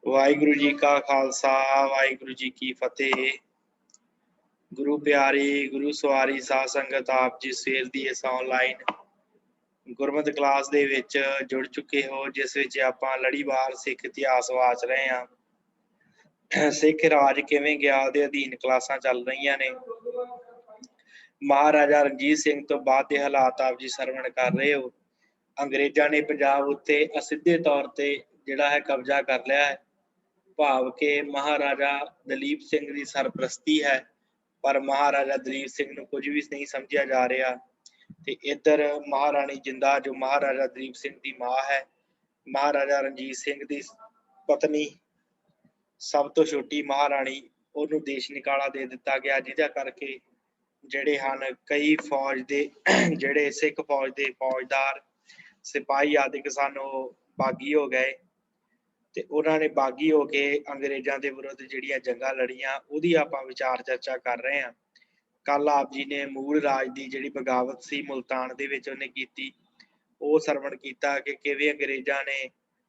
वाहिगुरु जी का खालसा वाहिगुरु जी की फतेह। गुरु प्यारी गुरु सवारी साध संगत आप जी सवेर दी इस ऑनलाइन गुरमत क्लास दे विच जुड़ चुके हो, जिस विच आपां लड़ीवार सिख इतिहास वाच रहे हैं। सिख राज किवें गया दे अधीन क्लासां चल रही ने। महाराजा रणजीत सिंह तो बाद दे हालात आप जी सरवण कर रहे हो। अंग्रेजां ने पंजाब उत्ते असिद्धे तौर ते जिहड़ा है कब्जा कर लिया है। भाव के महाराजा दलीप सिंह की सरप्रस्ती है, पर महाराजा दलीप सिंह नूं कुछ भी नहीं समझिया जा रहा। ते इधर महाराणी जिंदा जो महाराजा दलीप सिंह की मां है, महाराजा रणजीत सिंह की पत्नी सब तो छोटी महाराणी, उन्होंने देश निकाला दे दिता गया, जिहदा करके ਜਿਹੜੇ ਹਨ कई फौज के ਜਿਹੜੇ सिख फौज के फौजदार सिपाही आदि सन ਉਹ बागी हो गए। ਤੇ ਉਹਨਾਂ ਨੇ ਬਾਗੀ ਹੋ ਕੇ ਅੰਗਰੇਜ਼ਾਂ ਦੇ ਵਿਰੁੱਧ ਜਿਹੜੀਆਂ ਜੰਗਾਂ ਲੜੀਆਂ ਉਹਦੀ ਆਪਾਂ ਵਿਚਾਰ ਚਰਚਾ ਕਰ ਰਹੇ ਹਾਂ। ਕੱਲ ਆਪ ਜੀ ਨੇ ਮੂਲ ਰਾਜ ਦੀ ਜਿਹੜੀ ਬਗਾਵਤ ਸੀ ਮੁਲਤਾਨ ਦੇ ਵਿੱਚ ਉਹਨੇ ਕੀਤੀ, ਉਹ ਸਰਵਣ ਕੀਤਾ ਕਿ ਕਿਵੇਂ ਅੰਗਰੇਜ਼ਾਂ ਨੇ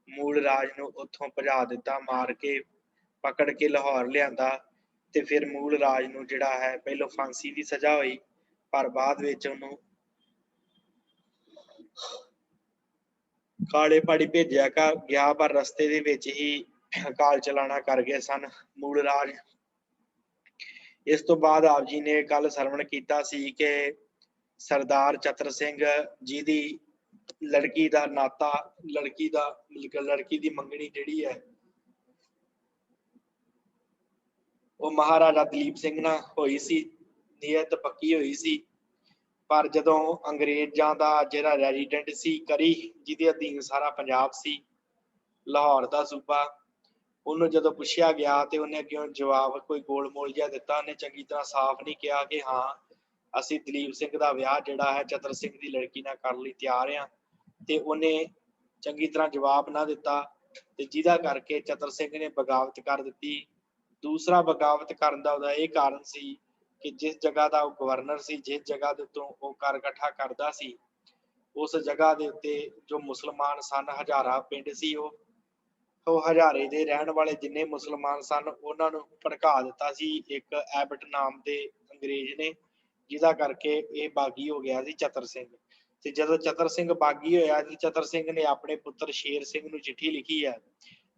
ਮੂਲ ਰਾਜ ਨੂੰ ਉੱਥੋਂ ਭਜਾ ਦਿੱਤਾ, ਮਾਰ ਕੇ ਪਕੜ ਕੇ ਲਾਹੌਰ ਲਿਆਂਦਾ। ਤੇ ਫਿਰ ਮੂਲ ਰਾਜ ਨੂੰ ਜਿਹੜਾ ਹੈ ਪਹਿਲੋਂ ਫਾਂਸੀ ਦੀ ਸਜ਼ਾ ਹੋਈ, ਪਰ ਬਾਅਦ ਵਿੱਚ ਉਹਨੂੰ ਕਾਲੇ ਪਾੜੀ ਭੇਜਿਆ ਗਿਆ, ਪਰ ਰਸਤੇ ਦੇ ਵਿੱਚ ਹੀ ਕਾਲ ਚਲਾਣਾ ਕਰ ਗਏ ਸਨ ਮੂਲ ਰਾਜ। ਇਸ ਤੋਂ ਬਾਅਦ ਆਪ ਜੀ ਨੇ ਕੱਲ ਸਰਵਣ ਕੀਤਾ ਸੀ ਕਿ ਸਰਦਾਰ ਚਤਰ ਸਿੰਘ ਜੀ ਦੀ ਲੜਕੀ ਦਾ ਨਾਤਾ, ਲੜਕੀ ਦੀ ਮੰਗਣੀ ਜਿਹੜੀ ਹੈ ਉਹ ਮਹਾਰਾਜਾ ਦਲੀਪ ਸਿੰਘ ਨਾਲ ਹੋਈ ਸੀ, ਨੀਅਤ ਪੱਕੀ ਹੋਈ ਸੀ। ਪਰ ਜਦੋਂ ਅੰਗਰੇਜ਼ਾਂ ਦਾ ਜਿਹੜਾ ਰੈਜ਼ੀਡੈਂਟ ਸੀ ਕਰੀ, ਜਿਹਦੇ ਅਧੀਨ ਸਾਰਾ ਪੰਜਾਬ ਸੀ, ਲਾਹੌਰ ਦਾ ਸੂਬਾ, ਉਹਨੂੰ ਜਦੋਂ ਪੁੱਛਿਆ ਗਿਆ ਤੇ ਉਹਨੇ ਅੱਗੇ ਜਵਾਬ ਕੋਈ ਗੋਲ ਮੋਲ ਜਿਹਾ ਦਿੱਤਾ। ਉਹਨੇ ਚੰਗੀ ਤਰ੍ਹਾਂ ਸਾਫ਼ ਨਹੀਂ ਕਿਹਾ ਕਿ ਹਾਂ ਅਸੀਂ ਦਲੀਪ ਸਿੰਘ ਦਾ ਵਿਆਹ ਜਿਹੜਾ ਹੈ ਚਤਰ ਸਿੰਘ ਦੀ ਲੜਕੀ ਨਾਲ ਕਰਨ ਲਈ ਤਿਆਰ ਹਾਂ, ਤੇ ਉਹਨੇ ਚੰਗੀ ਤਰ੍ਹਾਂ ਜਵਾਬ ਨਾ ਦਿੱਤਾ, ਤੇ ਜਿਹਦਾ ਕਰਕੇ ਚਤਰ ਸਿੰਘ ਨੇ ਬਗਾਵਤ ਕਰ ਦਿੱਤੀ। ਦੂਸਰਾ ਬਗਾਵਤ ਕਰਨ ਦਾ ਉਹਦਾ ਇਹ ਕਾਰਨ ਸੀ ਕਿ ਜਿਸ ਜਗ੍ਹਾ ਦਾ ਉਹ ਗਵਰਨਰ ਸੀ, ਜਿਸ ਜਗ੍ਹਾ ਦੇ ਉੱਤੋਂ ਉਹ ਕਰ ਇਕੱਠਾ ਕਰਦਾ ਸੀ, ਉਸ ਜਗ੍ਹਾ ਦੇ ਉੱਤੇ ਜੋ ਮੁਸਲਮਾਨ ਸਨ, ਹਜ਼ਾਰਾ ਪਿੰਡ ਸੀ, ਉਹ ਹਜ਼ਾਰੇ ਦੇ ਰਹਿਣ ਵਾਲੇ ਜਿੰਨੇ ਮੁਸਲਮਾਨ ਸਨ ਉਹਨਾਂ ਨੂੰ ਭੜਕਾ ਦਿੱਤਾ ਸੀ ਇੱਕ ਐਬਟ ਨਾਮ ਦੇ ਅੰਗਰੇਜ਼ ਨੇ, ਜਿਹਦਾ ਕਰਕੇ ਇਹ ਬਾਗੀ ਹੋ ਗਿਆ ਸੀ ਚਤਰ ਸਿੰਘ। ਤੇ ਜਦੋਂ ਚਤਰ ਸਿੰਘ ਬਾਗੀ ਹੋਇਆ ਸੀ, ਚਤਰ ਸਿੰਘ ਨੇ ਆਪਣੇ ਪੁੱਤਰ ਸ਼ੇਰ ਸਿੰਘ ਨੂੰ ਚਿੱਠੀ ਲਿਖੀ ਹੈ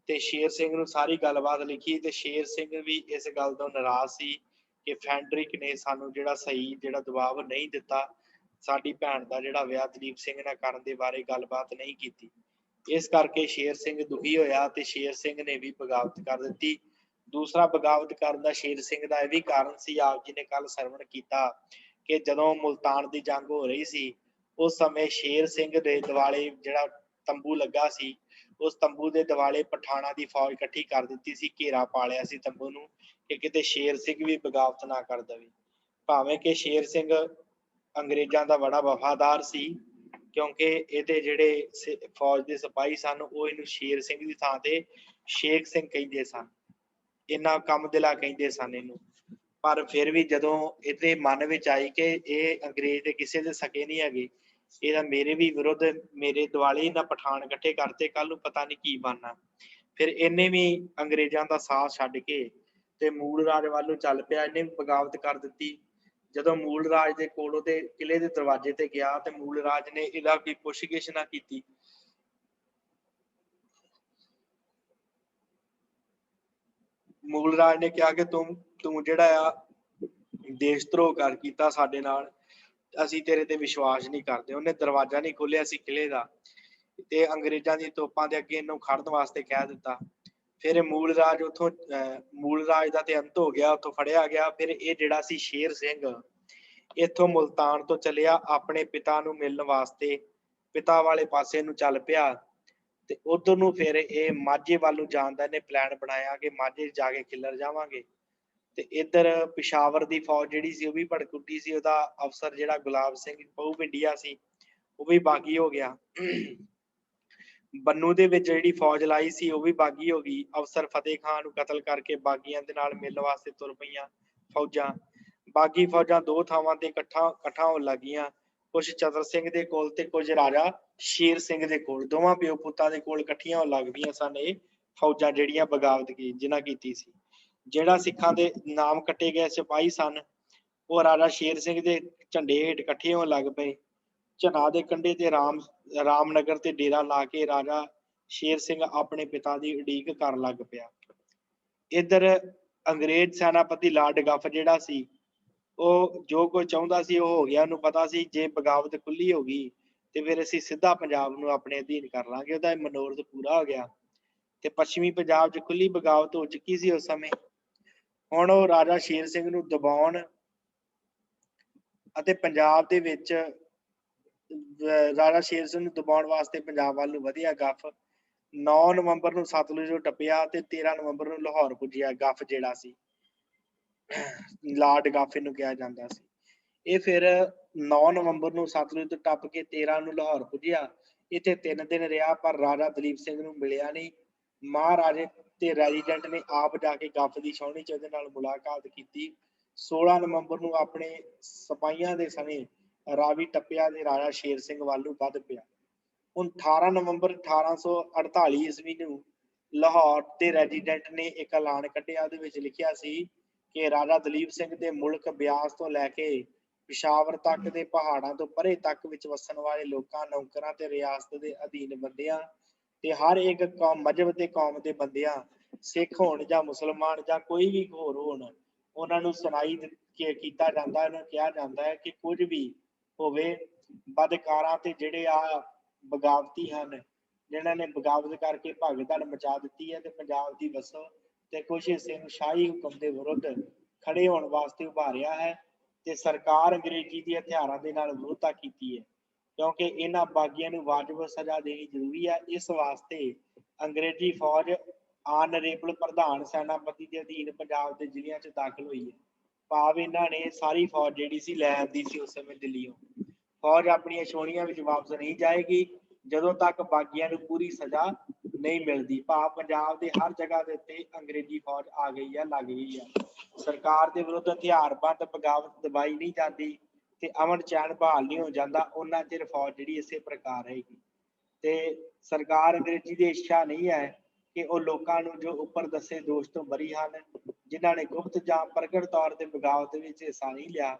ਤੇ ਸ਼ੇਰ ਸਿੰਘ ਨੂੰ ਸਾਰੀ ਗੱਲਬਾਤ ਲਿਖੀ। ਤੇ ਸ਼ੇਰ ਸਿੰਘ ਵੀ ਇਸ ਗੱਲ ਤੋਂ ਨਾਰਾਜ਼ ਸੀ ਕਿ ਫੈਂਡਰਿਕ ਨੇ ਸਾਨੂੰ ਜਿਹੜਾ ਸਹੀ ਦਬਾਅ ਨਹੀਂ ਦਿੱਤਾ, ਸਾਡੀ ਭੈਣ ਦਾ ਜਿਹੜਾ ਵਿਆਹ ਦਲੀਪ ਸਿੰਘ ਨਾਲ ਕਰਨ ਦੇ ਬਾਰੇ ਗੱਲਬਾਤ ਨਹੀਂ ਕੀਤੀ। ਇਸ ਕਰਕੇ ਸ਼ੇਰ ਸਿੰਘ ਦੁਖੀ ਹੋਇਆ ਤੇ ਸ਼ੇਰ ਸਿੰਘ ਨੇ ਵੀ ਬਗਾਵਤ ਕਰ ਦਿੱਤੀ। ਦੂਸਰਾ ਬਗਾਵਤ ਕਰਨ ਦਾ ਸ਼ੇਰ ਸਿੰਘ ਦਾ ਇਹ ਵੀ ਕਾਰਨ ਸੀ, ਆਪ ਜੀ ਨੇ ਕੱਲ ਸਰਵਣ ਕੀਤਾ ਕਿ ਜਦੋਂ ਮੁਲਤਾਨ ਦੀ ਜੰਗ ਹੋ ਰਹੀ ਸੀ, ਉਸ ਸਮੇਂ ਸ਼ੇਰ ਸਿੰਘ ਦੇ ਦਿਵਾਲੇ ਜਿਹੜਾ ਤੰਬੂ ਲੱਗਾ ਸੀ, ਉਸ ਤੰਬੂ ਦੇ ਦਿਵਾਲੇ ਪਠਾਣਾ ਦੀ ਫੌਜ ਇਕੱਠੀ ਕਰ ਦਿੱਤੀ ਸੀ, ਘੇਰਾ ਪਾ ਲਿਆ ਸੀ ਤੰਬੂ ਨੂੰ ਕਿ ਕਿਤੇ ਸ਼ੇਰ ਸਿੰਘ ਵੀ ਬਗਾਵਤ ਨਾ ਕਰ ਦੇਵੇ। ਭਾਵੇਂ ਕਿ ਸ਼ੇਰ ਸਿੰਘ ਅੰਗਰੇਜ਼ਾਂ ਦਾ ਬੜਾ ਵਫਾਦਾਰ ਸੀ, ਕਿਉਂਕਿ ਇਹਦੇ ਜਿਹੜੇ ਫੌਜ ਦੇ ਸਿਪਾਹੀ ਸਨ ਉਹ ਇਹਨੂੰ ਸ਼ੇਰ ਸਿੰਘ ਦੀ ਥਾਂ ਤੇ ਸ਼ੇਖ ਸਿੰਘ ਕਹਿੰਦੇ ਸਨ, ਇੰਨਾ ਕੰਮ ਦਿਲਾ ਕਹਿੰਦੇ ਸਨ ਇਹਨੂੰ। ਪਰ ਫਿਰ ਵੀ ਜਦੋਂ ਇਹਦੇ ਮਨ ਵਿੱਚ ਆਈ ਕਿ ਇਹ ਅੰਗਰੇਜ਼ ਦੇ ਕਿਸੇ ਦੇ ਸਕੇ ਨਹੀਂ ਹੈਗੇ, ਇਹਦਾ ਮੇਰੇ ਵੀ ਵਿਰੁੱਧ ਮੇਰੇ ਦੁਆਲੇ ਇਹਨਾਂ ਪਠਾਨ ਇਕੱਠੇ ਕਰਤੇ, ਕੱਲ ਨੂੰ ਪਤਾ ਨਹੀਂ ਕੀ ਬਣਨਾ। ਫਿਰ ਇਹਨੇ ਵੀ ਅੰਗਰੇਜ਼ਾਂ ਦਾ ਸਾਥ ਛੱਡ ਕੇ ਤੇ ਮੂਲ ਰਾਜ ਵੱਲ ਨੂੰ ਚੱਲ ਪਿਆ। ਇਹਨੇ ਬਗਾਵਤ ਕਰ ਦਿੱਤੀ। ਜਦੋਂ ਮੂਲ ਰਾਜ ਦੇ ਕੋਲ ਉਹਦੇ ਕਿਲੇ ਦੇ ਦਰਵਾਜ਼ੇ ਤੇ ਗਿਆ ਤੇ ਮੂਲ ਰਾਜ ਨੇ ਇਹਦਾ ਕੋਈ ਪੁੱਛਗਿੱਛ ਨਾ ਕੀਤੀ। ਮੂਲ ਰਾਜ ਨੇ ਕਿਹਾ ਕਿ ਤੂੰ ਜਿਹੜਾ ਆ ਦੇਸ਼ ਧਰੋਹ ਕਰ ਕੀਤਾ ਸਾਡੇ ਨਾਲ, ਅਸੀਂ ਤੇਰੇ ਤੇ ਵਿਸ਼ਵਾਸ ਨਹੀਂ ਕਰਦੇ। ਉਹਨੇ ਦਰਵਾਜ਼ਾ ਨਹੀਂ ਖੋਲਿਆ ਸੀ ਕਿਲੇ ਦਾ ਤੇ ਅੰਗਰੇਜ਼ਾਂ ਦੀ ਤੋਪਾਂ ਦੇ ਅੱਗੇ ਇਹਨੂੰ ਖੜਨ ਵਾਸਤੇ ਕਹਿ ਦਿੱਤਾ। ਫਿਰ ਮੂਲ ਰਾਜ ਉੱਥੋਂ ਮੂਲ ਰਾਜ ਦਾ ਤੇ ਅੰਤ ਹੋ ਗਿਆ, ਉੱਥੋਂ ਫੜਿਆ ਗਿਆ। ਫਿਰ ਇਹ ਜਿਹੜਾ ਸੀ ਸ਼ੇਰ ਸਿੰਘ ਇੱਥੋਂ ਮੁਲਤਾਨ ਤੋਂ ਚੱਲਿਆ ਆਪਣੇ ਪਿਤਾ ਨੂੰ ਮਿਲਣ ਵਾਸਤੇ, ਪਿਤਾ ਵਾਲੇ ਪਾਸੇ ਨੂੰ ਚੱਲ ਪਿਆ ਤੇ ਉਧਰ ਨੂੰ ਫਿਰ ਇਹ ਮਾਝੇ ਵੱਲ ਨੂੰ ਜਾਣ ਦਾ ਇਹਨੇ ਪਲਾਨ ਬਣਾਇਆ ਕਿ ਮਾਝੇ ਜਾ ਕੇ ਖਿੱਲਰ ਜਾਵਾਂਗੇ। ਤੇ ਇੱਧਰ ਪਿਸ਼ਾਵਰ ਦੀ ਫੌਜ ਜਿਹੜੀ ਸੀ ਉਹ ਵੀ ਭੜਕ ਉੱਠੀ ਸੀ। ਉਹਦਾ ਅਫਸਰ ਜਿਹੜਾ ਗੁਲਾਬ ਸਿੰਘ ਪਹੂ ਪਿੰਡੀਆ ਸੀ ਉਹ ਵੀ ਬਾਗੀ ਹੋ ਗਿਆ। ਬੰਨੂ ਦੇ ਵਿੱਚ ਜਿਹੜੀ ਫੌਜ ਲਾਈ ਸੀ ਉਹ ਵੀ ਬਾਗੀ ਹੋ ਗਈ। ਅਫਸਰ ਫਤਿਹ ਖਾਨ ਨੂੰ ਕਤਲ ਕਰਕੇ ਬਾਗੀਆਂ ਦੇ ਨਾਲ ਮਿਲਣ ਵਾਸਤੇ ਤੁਰ ਪਈਆਂ ਫੌਜਾਂ। ਬਾਗੀ ਫੌਜਾਂ ਦੋ ਥਾਵਾਂ ਤੇ ਇਕੱਠਾ ਹੋਣ ਲੱਗੀਆਂ, ਕੁਝ ਚਤਰ ਸਿੰਘ ਦੇ ਕੋਲ ਤੇ ਕੁਝ ਰਾਜਾ ਸ਼ੇਰ ਸਿੰਘ ਦੇ ਕੋਲ। ਦੋਵਾਂ ਪਿਓ ਪੁੱਤਾਂ ਦੇ ਕੋਲ ਇਕੱਠੀਆਂ ਹੋਣ ਲੱਗ ਪਈਆਂ ਸਨ ਇਹ फौजां जिहड़ियां बगावत की जिन्हां कीती सी। ਜਿਹੜਾ ਸਿੱਖਾਂ ਦੇ ਨਾਮ ਕੱਟੇ ਗਏ ਸਿਪਾਹੀ ਸਨ ਉਹ ਰਾਜਾ ਸ਼ੇਰ ਸਿੰਘ ਦੇ ਝੰਡੇ ਹੇਠ ਇਕੱਠੇ ਹੋਣ ਲੱਗ ਪਏ। ਝਨਾ ਦੇ ਕੰਢੇ ਤੇ ਰਾਮਨਗਰ ਤੇ ਡੇਰਾ ਲਾ ਕੇ ਰਾਜਾ ਸ਼ੇਰ ਸਿੰਘ ਆਪਣੇ ਪਿਤਾ ਦੀ ਉਡੀਕ ਕਰਨ ਲੱਗ ਪਿਆ। ਇੱਧਰ ਅੰਗਰੇਜ਼ ਸੈਨਾਪਤੀ ਲਾਰਡ ਗੱਫ ਜਿਹੜਾ ਸੀ ਉਹ ਜੋ ਕੁਝ ਚਾਹੁੰਦਾ ਸੀ ਉਹ ਹੋ ਗਿਆ। ਉਹਨੂੰ ਪਤਾ ਸੀ ਜੇ ਬਗਾਵਤ ਖੁੱਲੀ ਹੋ ਗਈ ਤੇ ਫਿਰ ਅਸੀਂ ਸਿੱਧਾ ਪੰਜਾਬ ਨੂੰ ਆਪਣੇ ਅਧੀਨ ਕਰ ਲਾਂਗੇ। ਉਹਦਾ ਮਨੋਰਥ ਪੂਰਾ ਹੋ ਗਿਆ ਤੇ ਪੱਛਮੀ ਪੰਜਾਬ 'ਚ ਖੁੱਲੀ ਬਗਾਵਤ ਹੋ ਚੁੱਕੀ ਸੀ ਉਸ ਸਮੇਂ। ਹੁਣ ਉਹ ਰਾਜਾ ਸ਼ੇਰ ਸਿੰਘ ਨੂੰ ਦਬਾਉਣ ਅਤੇ ਪੰਜਾਬ ਦੇ ਵਿੱਚ ਰਾਜਾ ਸ਼ੇਰ ਸਿੰਘ ਨੂੰ ਦਬਾਉਣ ਵਾਸਤੇ ਪੰਜਾਬ ਵੱਲ ਨੂੰ ਵਧਿਆ ਗੱਫ। 9 ਨਵੰਬਰ ਨੂੰ ਸਤਲੁਜ ਟੱਪਿਆ ਤੇ 13 ਨਵੰਬਰ ਨੂੰ ਲਾਹੌਰ ਪੁੱਜਿਆ। ਗੱਫ ਜਿਹੜਾ ਸੀ ਲਾਰਡ ਗੱਫ ਇਹਨੂੰ ਕਿਹਾ ਜਾਂਦਾ ਸੀ। ਇਹ ਫਿਰ 9 ਨਵੰਬਰ ਨੂੰ ਸਤਲੁਜ ਤੋਂ ਟੱਪ ਕੇ 13 ਨੂੰ ਲਾਹੌਰ ਪੁੱਜਿਆ। ਇੱਥੇ 3 ਦਿਨ ਰਿਹਾ ਪਰ ਰਾਜਾ ਦਲੀਪ ਸਿੰਘ ਨੂੰ ਮਿਲਿਆ ਨਹੀਂ। ਮਹਾਰਾਜੇ ਤੇ ਰੈਜ਼ੀਡੈਂਟ ਨੇ ਆਪ ਜਾ ਕੇ ਗੱਫ ਦੀ ਛਾਉਣੀ 'ਚ ਉਹਦੇ ਨਾਲ ਮੁਲਾਕਾਤ ਕੀਤੀ। 16 ਨਵੰਬਰ ਨੂੰ ਆਪਣੇ ਸਿਪਾਹੀਆਂ ਦੇ ਸਣੇ ਰਾਵੀ ਟੱਪਿਆ ਤੇ ਰਾਜਾ ਸ਼ੇਰ ਸਿੰਘ ਵੱਲ ਨੂੰ ਵੱਧ ਪਿਆ। ਹੁਣ 18 ਨਵੰਬਰ 1848 ਈਸਵੀ ਨੂੰ ਲਾਹੌਰ ਦੇ ਰੈਜ਼ੀਡੈਂਟ ਨੇ ਇੱਕ ਐਲਾਨ ਕੱਢਿਆ। ਉਹਦੇ ਵਿੱਚ ਲਿਖਿਆ ਸੀ ਕਿ ਰਾਜਾ ਦਲੀਪ ਸਿੰਘ ਦੇ ਮੁਲਕ ਬਿਆਸ ਤੋਂ ਲੈ ਕੇ ਪਿਸ਼ਾਵਰ ਤੱਕ ਦੇ ਪਹਾੜਾਂ ਤੋਂ ਪਰੇ ਤੱਕ ਵਿੱਚ ਵਸਣ ਵਾਲੇ ਲੋਕਾਂ, ਨੌਕਰਾਂ ਤੇ ਰਿਆਸਤ ਦੇ ਅਧੀਨ ਬੰਦਿਆਂ ਤੇ ਹਰ ਇੱਕ ਕੌਮ ਮਜ਼ਹਬ ਤੇ ਕੌਮ ਦੇ ਬੰਦਿਆਂ, ਸਿੱਖ ਹੋਣ ਜਾਂ ਮੁਸਲਮਾਨ ਜਾਂ ਕੋਈ ਵੀ ਹੋਰ ਹੋਣ, ਉਹਨਾਂ ਨੂੰ ਸੁਣਾਈ ਕੀਤਾ ਜਾਂਦਾ, ਇਹਨੂੰ ਕਿਹਾ ਜਾਂਦਾ ਹੈ ਕਿ ਕੁਝ ਵੀ ਹੋਵੇ ਬਦਕਾਰਾਂ ਤੇ ਜਿਹੜੇ ਆ ਬਗਾਵਤੀ ਹਨ, ਜਿਨ੍ਹਾਂ ਨੇ ਬਗਾਵਤ ਕਰਕੇ ਭਗਦੜ ਮਚਾ ਦਿੱਤੀ ਹੈ ਤੇ ਪੰਜਾਬ ਦੀ ਵਸੋਂ ਤੇ ਕੁਛ ਹਿੱਸੇ ਨੂੰ ਸ਼ਾਹੀ ਹੁਕਮ ਦੇ ਵਿਰੁੱਧ ਖੜੇ ਹੋਣ ਵਾਸਤੇ ਉਭਾਰਿਆ ਹੈ ਤੇ ਸਰਕਾਰ ਅੰਗਰੇਜ਼ੀ ਦੇ ਹਥਿਆਰਾਂ ਦੇ ਨਾਲ ਵਿਰੋਧਤਾ ਕੀਤੀ ਹੈ ਕਿਉਂਕਿ ਇਹਨਾਂ ਬਾਗੀਆਂ ਨੂੰ ਵਾਜਬ ਸਜ਼ਾ ਦੇਣੀ ਜ਼ਰੂਰੀ ਹੈ। ਇਸ ਵਾਸਤੇ ਅੰਗਰੇਜ਼ੀ ਫੌਜ ਆਨਰੇਬਲ ਪ੍ਰਧਾਨ ਸੈਨਾਪਤੀ ਦੇ ਅਧੀਨ ਪੰਜਾਬ ਦੇ ਜ਼ਿਲ੍ਹਿਆਂ 'ਚ ਦਾਖਲ ਹੋਈ ਹੈ। ਭਾਵ ਇਹਨਾਂ ਨੇ ਸਾਰੀ ਫੌਜ ਜਿਹੜੀ ਸੀ ਲੈ ਆਂਦੀ ਸੀ ਉਸ ਸਮੇਂ ਦਿੱਲੀੋਂ। ਫੌਜ ਆਪਣੀਆਂ ਛਾਉਣੀਆਂ ਵਿੱਚ ਵਾਪਸ ਨਹੀਂ ਜਾਏਗੀ ਜਦੋਂ ਤੱਕ ਬਾਗੀਆਂ ਨੂੰ ਪੂਰੀ ਸਜ਼ਾ ਨਹੀਂ ਮਿਲਦੀ। ਭਾਵ ਪੰਜਾਬ ਦੇ ਹਰ ਜਗ੍ਹਾ ਦੇ ਉੱਤੇ ਅੰਗਰੇਜ਼ੀ ਫੌਜ ਆ ਗਈ ਹੈ, ਲੱਗ ਗਈ ਹੈ। ਸਰਕਾਰ ਦੇ ਵਿਰੁੱਧ ਹਥਿਆਰਬੰਦ ਬਗਾਵਤ ਦਬਾਈ ਨਹੀਂ ਜਾਂਦੀ ਤੇ ਅਮਨ ਚੈਨ ਬਹਾਲ ਨਹੀਂ ਹੋ ਜਾਂਦਾ ਉਹਨਾਂ ਚਿਰ ਫੌਜ ਜਿਹੜੀ ਇਸੇ ਪ੍ਰਕਾਰ ਰਹੇਗੀ। ਤੇ ਸਰਕਾਰ ਅੰਗਰੇਜ਼ੀ ਦੀ ਇੱਛਾ ਨਹੀਂ ਹੈ ਕਿ ਉਹ ਲੋਕਾਂ ਨੂੰ ਜੋ ਉੱਪਰ ਦੱਸੇ ਦੋਸ਼ ਤੋਂ ਬਰੀ ਹਨ, ਜਿਨ੍ਹਾਂ ਨੇ ਗੁਪਤ ਜਾਂ ਪ੍ਰਗਟ ਤੌਰ ਤੇ ਬਗਾਵਤ ਵਿੱਚ ਹਿੱਸਾ ਨਹੀਂ ਲਿਆ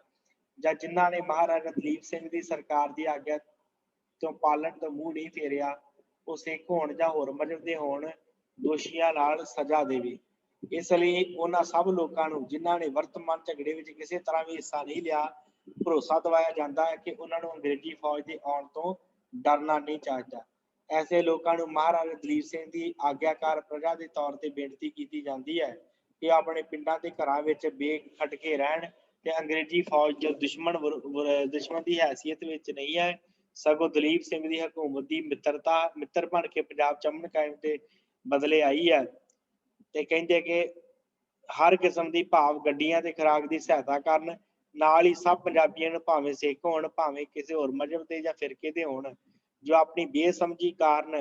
ਜਾਂ ਜਿਨ੍ਹਾਂ ਨੇ ਮਹਾਰਾਜਾ ਦਲੀਪ ਸਿੰਘ ਦੀ ਸਰਕਾਰ ਦੀ ਆਗਿਆ ਤੋਂ ਪਾਲਣ ਤੋਂ ਮੂੰਹ ਨਹੀਂ ਫੇਰਿਆ, ਉਹ ਸਿੱਖ ਹੋਣ ਜਾਂ ਹੋਰ ਮਜ਼ਹਬ ਦੇ ਹੋਣ, ਦੋਸ਼ੀਆਂ ਨਾਲ ਸਜ਼ਾ ਦੇਵੇ। ਇਸ ਲਈ ਉਹਨਾਂ ਸਭ ਲੋਕਾਂ ਨੂੰ ਜਿਨ੍ਹਾਂ ਨੇ ਵਰਤਮਾਨ ਝਗੜੇ ਵਿੱਚ ਕਿਸੇ ਤਰ੍ਹਾਂ ਵੀ ਹਿੱਸਾ ਨਹੀਂ ਲਿਆ, ਭਰੋਸਾ ਦਿਵਾਇਆ ਜਾਂਦਾ ਹੈ ਕਿ ਉਹਨਾਂ ਨੂੰ ਅੰਗਰੇਜ਼ੀ ਫੌਜ ਦੇ ਆਉਣ ਤੋਂ ਡਰਨਾ ਨਹੀਂ ਚਾਹੀਦਾ। ਐਸੇ ਲੋਕਾਂ ਨੂੰ ਮਹਾਰਾਜਾ ਦਲੀਪ ਸਿੰਘ ਦੀ ਆਗਿਆਕਾਰ ਪ੍ਰਜਾ ਦੇ ਤੌਰ ਤੇ ਬੇਨਤੀ ਕੀਤੀ ਜਾਂਦੀ ਹੈ ਕਿ ਆਪਣੇ ਪਿੰਡਾਂ ਤੇ ਘਰਾਂ ਵਿੱਚ ਬੇਖਟਕੇ ਰਹਿਣ ਤੇ ਅੰਗਰੇਜ਼ੀ ਫੌਜ ਜੋ ਦੁਸ਼ਮਣ ਦੀ ਹੈਸੀਅਤ ਵਿੱਚ ਨਹੀਂ ਹੈ, ਸਗੋਂ ਦਲੀਪ ਸਿੰਘ ਦੀ ਹਕੂਮਤ ਦੀ ਮਿੱਤਰ ਬਣ ਕੇ ਪੰਜਾਬ 'ਚ ਅਮਨ ਕਾਇਮ ਦੇ ਬਦਲੇ ਆਈ ਹੈ। ਤੇ ਕਹਿੰਦੇ ਕਿ ਹਰ ਕਿਸਮ ਦੀ ਭਾਵ ਗੱਡੀਆਂ ਤੇ ਖੁਰਾਕ ਦੀ ਸਹਾਇਤਾ ਕਰਨ, ਨਾਲ ਹੀ ਸਭ ਪੰਜਾਬੀਆਂ ਨੂੰ ਭਾਵੇਂ ਸਿੱਖ ਹੋਣ ਭਾਵੇਂ ਕਿਸੇ ਹੋਰ ਮਜ਼ਹਬ ਦੇ ਜਾਂ ਫਿਰਕੇ ਦੇ ਹੋਣ, ਜੋ ਆਪਣੀ ਬੇਸਮਝੀ ਕਾਰਨ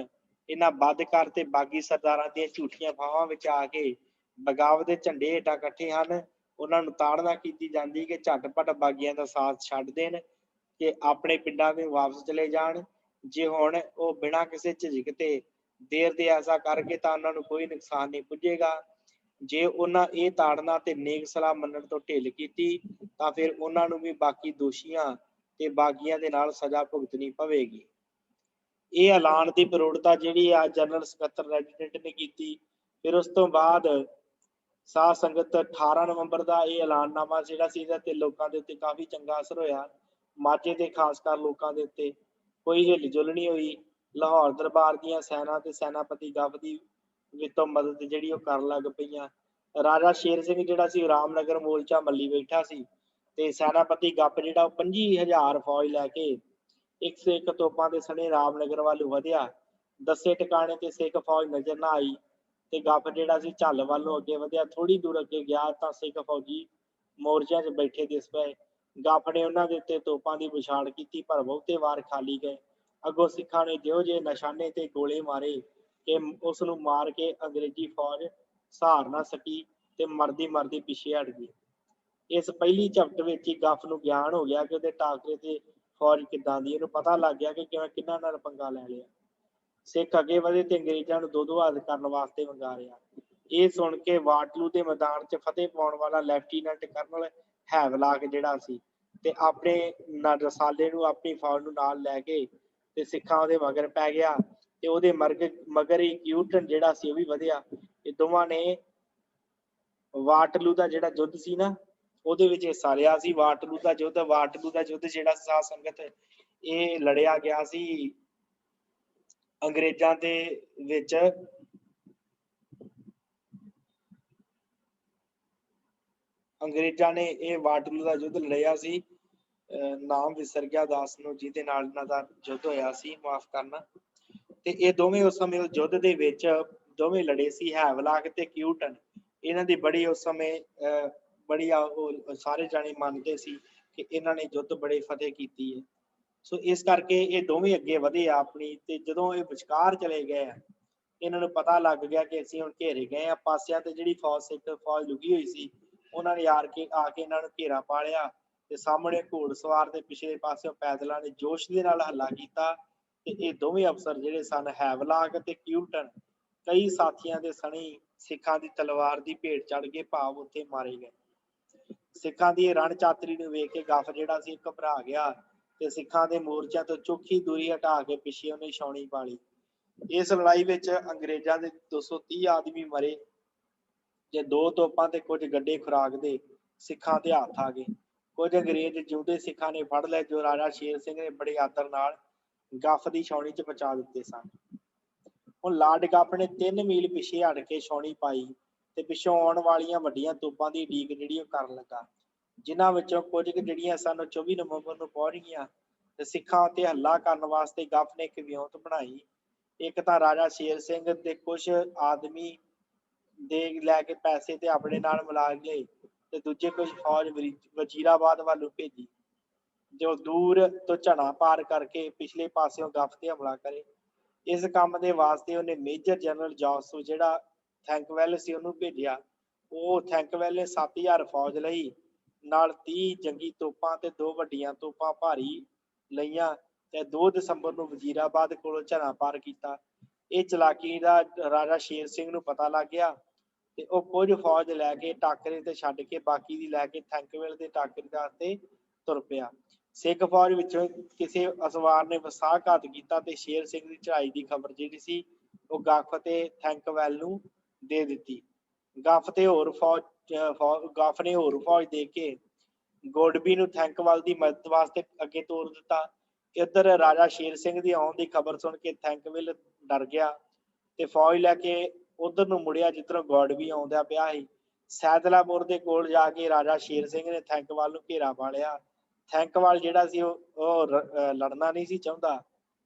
ਇਹਨਾਂ ਬਦਕਾਰ ਤੇ ਬਾਗੀ ਸਰਦਾਰਾਂ ਦੀਆਂ ਝੂਠੀਆਂ ਫਾਹਾਂ ਵਿੱਚ ਆ ਕੇ ਬਗਾਵਤ ਦੇ ਝੰਡੇ ਹੇਠਾਂ ਇਕੱਠੇ ਹਨ, ਉਹਨਾਂ ਨੂੰ ਤਾੜਨਾ ਕੀਤੀ ਜਾਂਦੀ ਕਿ ਝਟਪਟ ਬਾਗੀਆਂ ਦਾ ਸਾਥ ਛੱਡ ਦੇਣ ਕਿ ਆਪਣੇ ਪਿੰਡਾਂ ਵਿੱਚ ਵਾਪਸ ਚਲੇ ਜਾਣ। ਜੇ ਹੁਣ ਉਹ ਬਿਨਾਂ ਕਿਸੇ ਝਿਜਕ ਤੇ ਦੇਰ ਦੇ ਐਸਾ ਕਰਕੇ ਤਾਂ ਉਹਨਾਂ ਨੂੰ ਕੋਈ ਨੁਕਸਾਨ ਨਹੀਂ ਪੁੱਜੇਗਾ। ਜੇ ਉਹਨਾਂ ਇਹ ਤਾੜਨਾ ਤੇ ਨੇਕ ਸਲਾਹ ਮੰਨਣ ਤੋਂ ਢਿੱਲ ਕੀਤੀ ਤਾਂ ਫਿਰ ਉਹਨਾਂ ਨੂੰ ਵੀ ਬਾਕੀ ਦੋਸ਼ੀਆਂ ਤੇ ਬਾਗੀਆਂ ਦੇ ਨਾਲ ਸਜ਼ਾ ਭੁਗਤਣੀ ਪਵੇਗੀ। ਇਹ ਐਲਾਨ ਦੀ ਪ੍ਰੋੜਤਾ ਜਿਹੜੀ ਆ ਜਨਰਲ ਸਕੱਤਰ ਰੈਜ਼ੀਡੈਂਟ ਨੇ ਕੀਤੀ। ਫਿਰ ਉਸ ਤੋਂ ਬਾਅਦ ਸਾਧ ਸੰਗਤ 18 ਨਵੰਬਰ ਦਾ ਇਹ ਐਲਾਨਨਾਮਾ ਜਿਹੜਾ ਸੀ ਇਹਦਾ ਤੇ ਲੋਕਾਂ ਦੇ ਉੱਤੇ ਕਾਫੀ ਚੰਗਾ ਅਸਰ ਹੋਇਆ। ਮਾਝੇ ਦੇ ਖਾਸ ਕਰ ਲੋਕਾਂ ਦੇ ਉੱਤੇ ਕੋਈ ਹਿੱਲ ਜੁਲ ਨਹੀਂ ਹੋਈ। ਲਾਹੌਰ ਦਰਬਾਰ ਦੀਆਂ ਸੈਨਾ ਤੇ ਸੈਨਾਪਤੀ ਗੱਫ ਦੀ ਵਿੱਤੋਂ ਮਦਦ ਜਿਹੜੀ ਉਹ ਕਰਨ ਲੱਗ ਪਈਆਂ। ਰਾਜਾ ਸ਼ੇਰ ਸਿੰਘ ਜਿਹੜਾ ਸੀ ਰਾਮਨਗਰ ਮੋਰਚਾ ਮੱਲੀ ਬੈਠਾ ਸੀ ਤੇ ਸੈਨਾਪਤੀ ਗੱਫ ਜਿਹੜਾ ਉਹ 25,000 ਫੌਜ ਲੈ ਕੇ 101 ਤੋਪਾਂ ਦੇ ਸਣੇ ਰਾਮਨਗਰ ਵੱਲ ਵਧਿਆ। ਦੱਸੇ ਟਿਕਾਣੇ ਤੇ ਸਿੱਖ ਫੌਜ ਨਜ਼ਰ ਨਾ ਆਈ ਤੇ ਗੱਫ ਜਿਹੜਾ ਸੀ ਝੱਲ ਵੱਲੋਂ ਅੱਗੇ ਵਧਿਆ। ਥੋੜੀ ਦੂਰ ਅੱਗੇ ਗਿਆ ਤਾਂ ਸਿੱਖ ਫੌਜੀ ਮੋਰਚਿਆਂ 'ਚ ਬੈਠੇ ਦਿਸ ਪਏ। ਗੱਫ ਨੇ ਉਹਨਾਂ ਦੇ ਉੱਤੇ ਤੋਪਾਂ ਦੀ ਵਿਛਾੜ ਕੀਤੀ ਪਰ ਬਹੁਤੇ ਵਾਰ ਖਾਲੀ ਗਏ। ਅੱਗੋਂ ਸਿੱਖਾਂ ਨੇ ਜਿਹੋ ਜਿਹੇ ਨਿਸ਼ਾਨੇ ਤੇ ਗੋਲੇ ਮਾਰੇ ਕਿ ਉਸ ਨੂੰ ਮਾਰ ਕੇ ਅੰਗਰੇਜ਼ੀ ਫੌਜ ਸਹਾਰ ਨਾ ਸਕੀ ਤੇ ਮਰਦੀ ਪਿੱਛੇ ਹਟ ਗਈ। ਇਸ ਪਹਿਲੀ ਝਪਟ ਵਿੱਚ ਹੀ ਗੱਫ ਨੂੰ ਗਿਆਨ ਹੋ ਗਿਆ ਕਿ ਉਹਦੇ ਟਾਕਰੇ ਤੇ ਫੌਜ ਕਿੱਦਾਂ ਦੀ। ਇਹਨੂੰ ਪਤਾ ਲੱਗ ਗਿਆ ਕਿ ਕਿਵੇਂ ਕਿਹਨਾਂ ਨਾਲ ਪੰਗਾ ਲੈ ਲਿਆ। सिख अगे ਵਧੇ ਤੇ ਅੰਗਰੇਜ਼ਾਂ ਨੂੰ ਦੋ ਹੱਥ ਕਰਨ ਵਾਸਤੇ ਵੰਗਾਰਿਆ। ਇਹ ਸੁਣ ਕੇ ਵਾਟਲੂ ਦੇ ਮੈਦਾਨ 'ਚ ਫਤਿਹ ਪਾਉਣ ਵਾਲਾ ਲੈਫਟੀਨੈਂਟ ਕਰਨਲ ਹੈਵਲਾਕ ਜਿਹੜਾ ਸੀ ਤੇ ਆਪਣੇ ਰਸਾਲੇ ਨੂੰ ਆਪਣੀ ਫੌਜ ਨੂੰ ਨਾਲ ਲੈ ਕੇ ਤੇ ਸਿੱਖਾਂ ਉਹਦੇ ਮਗਰ ਪੈ ਗਿਆ ਤੇ ਉਹਦੇ ਮਗਰ ਹੀ ਕਿਊਟਨ ਜਿਹੜਾ ਸੀ ਉਹ ਵੀ ਵਧਿਆ। ਇਹ ਦੋਵਾਂ ਨੇ ਵਾਟਲੂ ਦਾ ਜਿਹੜਾ ਯੁੱਧ ਸੀ ਨਾ ਉਹਦੇ ਵਿੱਚ ਹਿੱਸਾ ਲਿਆ ਸੀ। ਵਾਟਲੂ ਦਾ ਯੁੱਧ ਜਿਹੜਾ ਸਾਧ ਸੰਗਤ ਇਹ ਲੜਿਆ ਗਿਆ ਸੀ ਅੰਗਰੇਜ਼ਾਂ ਦੇ ਵਿੱਚ। ਅੰਗਰੇਜ਼ਾਂ ਨੇ ਇਹ ਵਾਟਲੂ ਦਾ ਯੁੱਧ ਲੜਿਆ ਸੀ, ਨਾਮ ਵਿਸਰ ਗਿਆ ਦਾਸ ਨੂੰ, ਜਿਹਦੇ ਨਾਲ ਇਹਨਾਂ ਦਾ ਯੁੱਧ ਹੋਇਆ ਸੀ, ਮਾਫ ਕਰਨਾ। ਤੇ ਇਹ ਦੋਵੇਂ ਉਸ ਸਮੇਂ ਯੁੱਧ ਦੇ ਵਿੱਚ ਦੋਵੇਂ ਲੜੇ ਸੀ, ਹੈਵਲਾਕ ਤੇ ਕਿਊਟਨ। ਇਹਨਾਂ ਦੀ ਬੜੀ ਉਸ ਸਮੇਂ ਬੜੀ ਉਹ ਸਾਰੇ ਜਾਣੇ ਮੰਨਦੇ ਸੀ ਕਿ ਇਹਨਾਂ ਨੇ ਯੁੱਧ ਬੜੇ ਫਤਿਹ ਕੀਤੀ ਹੈ। ਸੋ ਇਸ ਕਰਕੇ ਇਹ ਦੋਵੇਂ ਅੱਗੇ ਵਧੇ ਆਪਣੀ। ਤੇ ਜਦੋਂ ਇਹ ਵਿਚਕਾਰ ਚਲੇ ਗਏ ਇਹਨਾਂ ਨੂੰ ਪਤਾ ਲੱਗ ਗਿਆ ਕਿ ਅਸੀਂ ਹੁਣ ਘੇਰੇ ਗਏ ਆ। ਪਾਸਿਆਂ ਤੇ ਜਿਹੜੀ ਫੌਜ ਸਿੱਖ ਫੌਜ ਲੁਕੀ ਹੋਈ ਸੀ ਉਹਨਾਂ ਨੇ ਆ ਕੇ ਇਹਨਾਂ ਨੂੰ ਘੇਰਾ ਪਾ ਲਿਆ ਤੇ ਸਾਹਮਣੇ ਘੋੜਸਵਾਰ ਦੇ ਪਿਛਲੇ ਪਾਸਿਓਂ ਪੈਦਲਾਂ ਨੇ ਜੋਸ਼ ਦੇ ਨਾਲ ਹੱਲਾ ਕੀਤਾ ਤੇ ਇਹ ਦੋਵੇਂ ਅਫਸਰ ਜਿਹੜੇ ਸਨ ਹੈਵਲਾਕ ਤੇ ਕਿਊਟਨ ਕਈ ਸਾਥੀਆਂ ਦੇ ਸਣੀ ਸਿੱਖਾਂ ਦੀ ਤਲਵਾਰ ਦੀ ਭੇਟ ਚੜ ਕੇ ਭਾਵ ਉੱਥੇ ਮਾਰੇ ਗਏ। ਸਿੱਖਾਂ ਦੀ ਰਣ ਚਾਤਰੀ ਨੂੰ ਵੇਖ ਕੇ ਗੱਫ ਜਿਹੜਾ ਸੀ ਘਬਰਾ ਗਿਆ ਤੇ ਸਿੱਖਾਂ ਦੇ ਮੋਰਚਿਆਂ ਤੋਂ ਚੋਖੀ ਦੂਰੀ ਹਟਾ ਕੇ ਪਿੱਛੇ ਉਹਨੇ ਛਾਉਣੀ ਪਾ ਲਈ। ਇਸ ਲੜਾਈ ਵਿੱਚ ਅੰਗਰੇਜ਼ਾਂ ਦੇ 230 ਆਦਮੀ ਮਰੇ ਜੇ 2 ਤੋਪਾਂ ਤੇ ਕੁਝ ਗੱਡੇ ਖੁਰਾਕ ਦੇ ਸਿੱਖਾਂ ਦੇ ਹੱਥ ਆ ਗਏ। ਕੁਝ ਅੰਗਰੇਜ਼ ਜਿਉਂਦੇ ਸਿੱਖਾਂ ਨੇ ਫੜ ਲਏ ਜੋ ਰਾਜਾ ਸ਼ੇਰ ਸਿੰਘ ਨੇ ਬੜੇ ਆਦਰ ਨਾਲ ਗੱਫ ਦੀ ਛਾਉਣੀ 'ਚ ਪਹੁੰਚਾ ਦਿੱਤੇ ਸਨ। ਹੁਣ ਲਾਰਡ ਗੱਫ ਨੇ 3 ਮੀਲ ਪਿੱਛੇ ਹਟ ਕੇ ਛਾਉਣੀ ਪਾਈ ਤੇ ਪਿੱਛੋਂ ਆਉਣ ਵਾਲੀਆਂ ਵੱਡੀਆਂ ਤੋਪਾਂ ਦੀ ਉਡੀਕ ਜਿਹੜੀ ਉਹ ਕਰਨ ਲੱਗਾ, ਜਿਨ੍ਹਾਂ ਵਿੱਚੋਂ ਕੁਝ ਜਿਹੜੀਆਂ ਸਨ 24 ਨਵੰਬਰ ਨੂੰ ਪਹੁੰਚ ਗਈਆਂ ਤੇ ਸਿੱਖਾਂ ਉੱਤੇ ਹੱਲਾ ਕਰਨ ਵਾਸਤੇ ਗੱਫ ਨੇ ਇੱਕ ਵਿਉਂਤ ਬਣਾਈ। ਇੱਕ ਤਾਂ ਰਾਜਾ ਸ਼ੇਰ ਸਿੰਘ ਦੇ ਕੁਝ ਆਦਮੀ ਦੇ ਲੈ ਕੇ ਪੈਸੇ ਤੇ ਆਪਣੇ ਨਾਲ ਮਿਲਾ ਲਏ ਤੇ ਦੂਜੇ ਕੁਝ ਫੌਜ ਵਜ਼ੀਰਾਬਾਦ ਵੱਲ ਭੇਜੀ ਜੋ ਦੂਰ ਤੋਂ ਝਣਾ ਪਾਰ ਕਰਕੇ ਪਿਛਲੇ ਪਾਸਿਓਂ ਗੱਫ ਤੇ ਹਮਲਾ ਕਰੇ। ਇਸ ਕੰਮ ਦੇ ਵਾਸਤੇ ਉਹਨੇ ਮੇਜਰ ਜਨਰਲ ਜੌਸੂ ਜਿਹੜਾ ਥੈਂਕਵੈਲ ਸੀ ਉਹਨੂੰ ਭੇਜਿਆ। ਉਹ ਥੈਂਕਵੈਲ ਨੇ 7000 ਫੌਜ ਲਈ ਨਾਲ 30 ਜੰਗੀ ਤੋਪਾਂ ਤੇ 2 ਵੱਡੀਆਂ ਤੋਪਾਂ ਭਾਰੀ ਲਈਆਂ ਤੇ 2 ਦਸੰਬਰ ਨੂੰ ਵਜ਼ੀਰਾਬਾਦ ਕੋਲੋਂ ਝਣਾ ਪਾਰ ਕੀਤਾ। ਇਹ ਚਲਾਕੀ ਦਾ ਰਾਜਾ ਸ਼ੇਰ ਸਿੰਘ ਨੂੰ ਪਤਾ ਲੱਗ ਗਿਆ ਤੇ ਉਹ ਕੁਝ ਫੌਜ ਲੈ ਕੇ ਟਾਕਰੇ ਤੇ ਛੱਡ ਕੇ ਬਾਕੀ ਦੀ ਲੈ ਕੇ ਥੈਂਕਵੈਲ ਦੇ ਟਾਕਰੇ ਤੇ ਤੁਰ ਪਿਆ। ਸਿੱਖ ਫੌਜ ਵਿੱਚੋਂ ਕਿਸੇ ਅਸਵਾਰ ਨੇ ਵਸਾਘਾਤ ਕੀਤਾ ਤੇ ਸ਼ੇਰ ਸਿੰਘ ਦੀ ਚੜਾਈ ਦੀ ਖਬਰ ਜਿਹੜੀ ਸੀ ਉਹ ਗੱਫ ਤੇ ਥੈਂਕਵੈਲ ਨੂੰ ਦੇ ਦਿੱਤੀ। ਗੱਫ ਨੇ ਹੋਰ ਫੌਜ ਦੇ ਕੇ ਗੋਡਬੀ ਨੂੰ ਥੈਂਕਵੈਲ ਦੀ ਮਦਦ ਵਾਸਤੇ ਅੱਗੇ ਤੋਰ ਦਿੱਤਾ। ਇੱਧਰ ਰਾਜਾ ਸ਼ੇਰ ਸਿੰਘ ਦੀ ਆਉਣ ਦੀ ਖਬਰ ਸੁਣ ਕੇ ਥੈਂਕਵੈਲ ਡਰ ਗਿਆ ਤੇ ਫੌਜ ਲੈ ਕੇ ਉਧਰ ਨੂੰ ਮੁੜਿਆ ਜਿੱਧਰੋਂ ਗੋਡਬੀ ਆਉਂਦਾ ਪਿਆ ਸੀ। ਸੈਦਲਾਪੁਰ ਦੇ ਕੋਲ ਜਾ ਕੇ ਰਾਜਾ ਸ਼ੇਰ ਸਿੰਘ ਨੇ ਥੈਂਕਵੈਲ ਨੂੰ ਘੇਰਾ ਪਾ ਲਿਆ। ਥੈਂਕਵੈਲ ਜਿਹੜਾ ਸੀ ਉਹ ਲੜਨਾ ਨਹੀਂ ਸੀ ਚਾਹੁੰਦਾ,